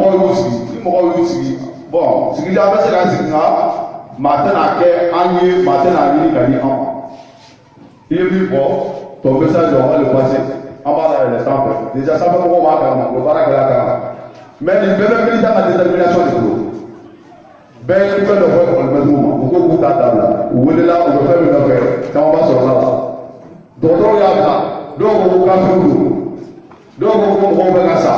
m'a aussi. Bon, ce qu'il y a, c'est la signe, matin à quai, matin à midi, gagné un. Il est vu, bon, ton message, on va le passer. Déjà, ça va nous voir le baraka. Mais il y a une détermination de tout. Ben, il fait le vote pour le mouvement. Vous pouvez vous table. Vous voulez là, vous faites une affaire. Ça, on va sur là. Donc, il y a ça. Donc, vous cassez tout. Donc, vous faites ça.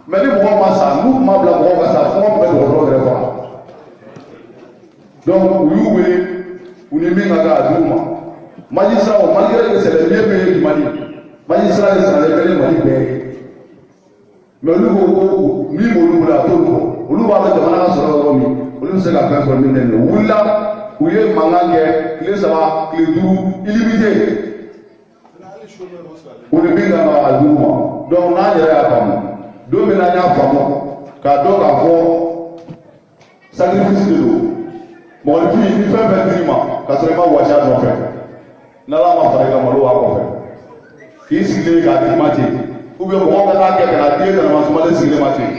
Mais nous, on va ça. Nous, on va ça. On va faire le vote. Donc, vous voulez, vous n'aimez pas la mouvement. Magistrat, malgré que c'est le mieux payé du Mali. Magistrat est dans les pays Mali pays. Mais nous, nous, nous, là, tout le monde. Nous, on va demander sur le Romi. Nous, c'est la fin sur le Minen. Nous, là, où il y a Mangangé, les Sava, les Doux, illimité. On est bien dans la mouvement. Donc, on a des femmes. Deux ménages à femmes. Car donc, avant, sacrifice de l'eau. Mon fils, il fait 20 ans. Quand c'est pas Ouachad, on fait. Nala ma fara ka malo wa kɔfɛ k'i sigilen k'a tigi ma ten ou bien mɔgɔ ka taa kɛ ka na den nana sumalen sigilen ma ten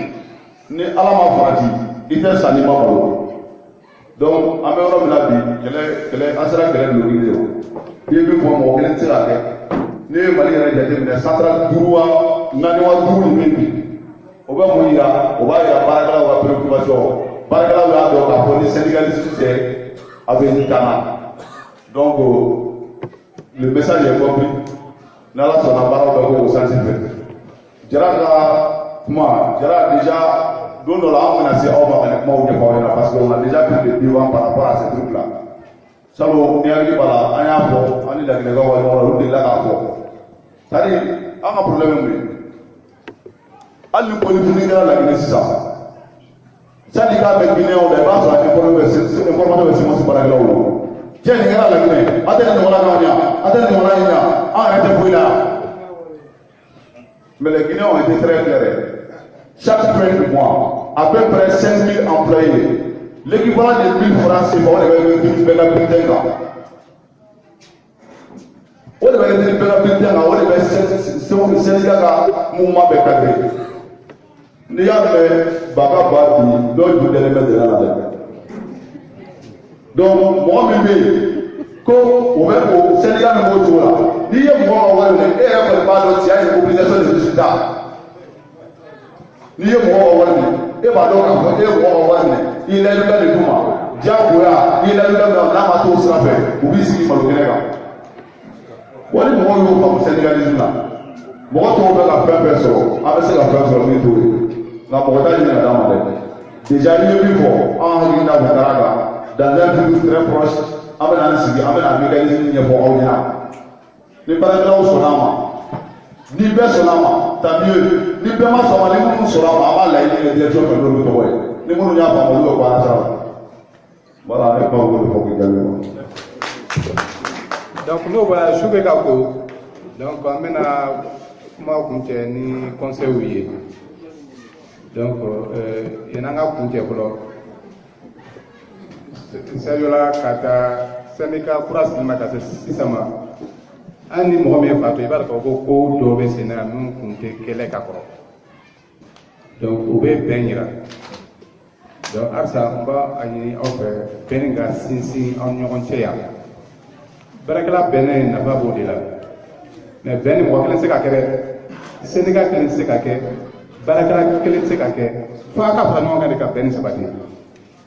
ni ala ma farati i tɛ sa n'i ma malo donc an bɛ yɔrɔ min na bi kɛlɛ an sera kɛlɛ dulon de o i ye min fɔ mɔgɔ kelen tɛ se k'a kɛ ne ye mali yɛrɛ jateminɛ central 5 wa 4 wa 5 ni min bi o bɛ mun yira o b'a yira baarakɛlaw ka préoccupation baarakɛlaw y'a dɔn k'a fɔ ni syndicalisme tɛ a bɛ nin kan na donc. Le message est compris. Nala sona bara ba ko sansi fe. Jara ka Moi, déjà, nous l'avons menacé parce qu'on a déjà pris des devants par rapport à ces trucs-là. Ça, on est arrivé par là, on est à fond, on est là, on est là à fond. C'est-à-dire, on a un problème. On ne peut plus dire la Guinée, c'est ça. Ça, les gars avec Guinée, on n'est pas sur la information de Simon Sibaragla. Tiens, les gars, la Guinée, attendez-nous, arrêtez pour là. Mais les Guinéens ont été très clairs. Chaque fin de mois, à peu près 5000 employés. L'équivalent de 1000 francs, c'est bon, on va dire la bulletin. On va dire la bulletin, on va dire le Sénégal a mouvement de cadre. Nous avons Baba Badi, d'autres vous devez mettre de la donc, moi, comme au Sénégal, nous là. Il y a moi, et elle pas d'autres, il y a une mobilisation des résultats. Il y a moi, et pas d'autres, et moi, il a eu le Douma. Diaboura, il a eu le Namato Srafé, ou ici, il m'a donné là. Voilà, moi, je ne pas Sénégalais là. Moi, je vais la faire personne, avec la personne, je vais la montagne de la dame. Déjà, il y a eu en Guinée, dans un futur très proche, avec un mécanisme qui est pour Aounia. Les parents sont là, ni personne là, tant mieux, ni personne sont là, ni personne sont là, avant la direction de l'autre, ni personne n'y a pas de l'autre, voilà, et pas de faut que donc nous voilà jouer kako donc on mena kuma kunte ni conseil ouye donc yenanga kunte folo sayola kata sendika kuras ni makase sisama ani mohamed fatou ibar ko do be sena nun kunte kele kakoro donc oube benira donc arsa mba ani ofe beninga sinsi on nyogon cheya barakala bene na babo de la mais bene mo kelen se ka kere sendika kelen se ka ke barakala kelen se ka ke fa ka fa no ka bene sabati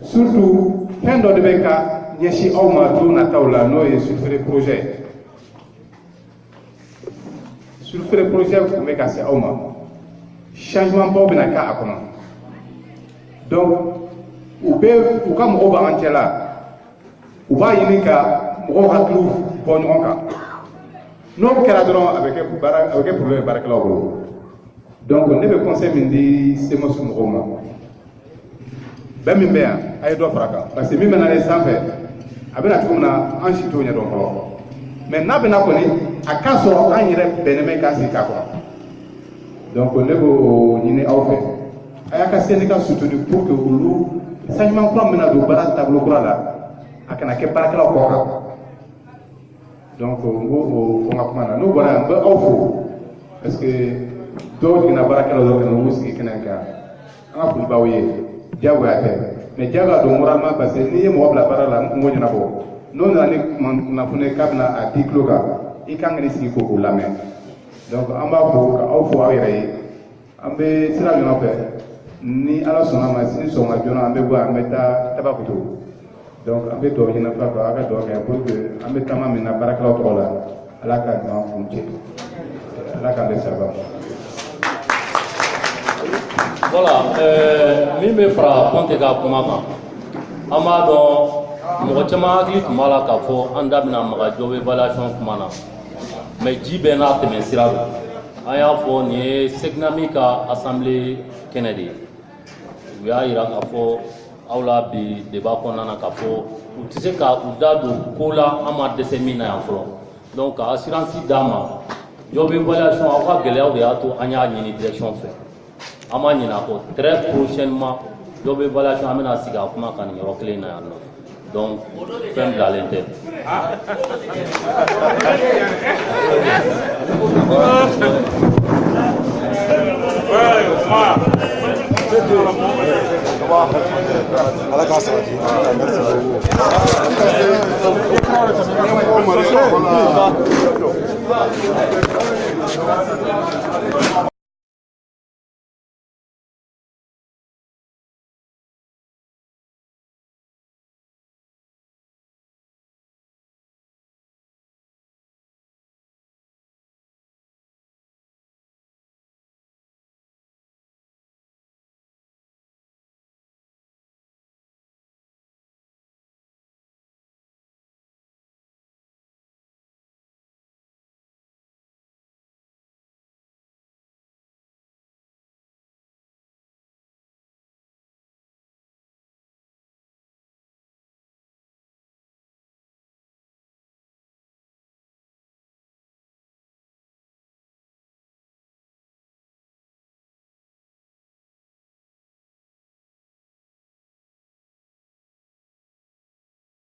surtout fin do de beka nyeshi awma do na tawla no e sulfure projet ko me ka se awma changement bo bina ka akona donc ou ka mo ba antela ou ba yinika mo haklu bo nyonka no kera dron avec problème barakala ko donc ne be conseil min di c'est mo sum roma ben min be ay do fraka parce que mi mena les sanfé abena tumna an shito nya don ko mais na bena ko ni akaso an yire beneme ka si ka ko donc ne bo ni aw fe aya ka syndicat soutenu pour que vous changement plan mena do bara tableau kura la akana ke barakala ko ka donc ngo fo ngakuma na no bara ba aw fo parce que do dina barakala do kana wuski kana ka an ko bawoye jago ya te mais jago do moralement parce que ni mo bla bara la ngo nyana bo non na ni na fune kabna a dikloka ikanga ni sigi ko la men donc an ba fo ka aw fo awire ambe sira nyona pe ni ala sona ma sini songa jona ambe bo ambe ta tabakuto donc ambe do nyina fa ba aga do ka pour que ambe tama min na barakala to la ala ka ma funche ala ka de serva. Voilà, min bɛ fara Kɔnte ka kuma kan an b'a dɔn mɔgɔ caman hakili tun b'a la k'a fɔ an da bɛna maga jɔ bɛ évaluation kuma na mais ji bɛɛ n'a tɛmɛ sira don an y'a fɔ nin ye Seginami ka assemblée kɛnɛ de ye u y'a yira k'a fɔ aw la bi débat kɔnɔna na k'a fɔ u tɛ se ka u da don ko la an ma dɛsɛ min na yan fɔlɔ donc ka assurance d'a ma jɔ bɛ évaluation aw ka gɛlɛyaw de y'a to an y'a ɲini direction fɛ. Ama ɲina ko très prochainement dɔ bɛ évaluation an bɛna sigi a kuma kan nin yɔrɔ kelen na yan nɔ donc fɛn bilalen tɛ. Ala k'a sabati.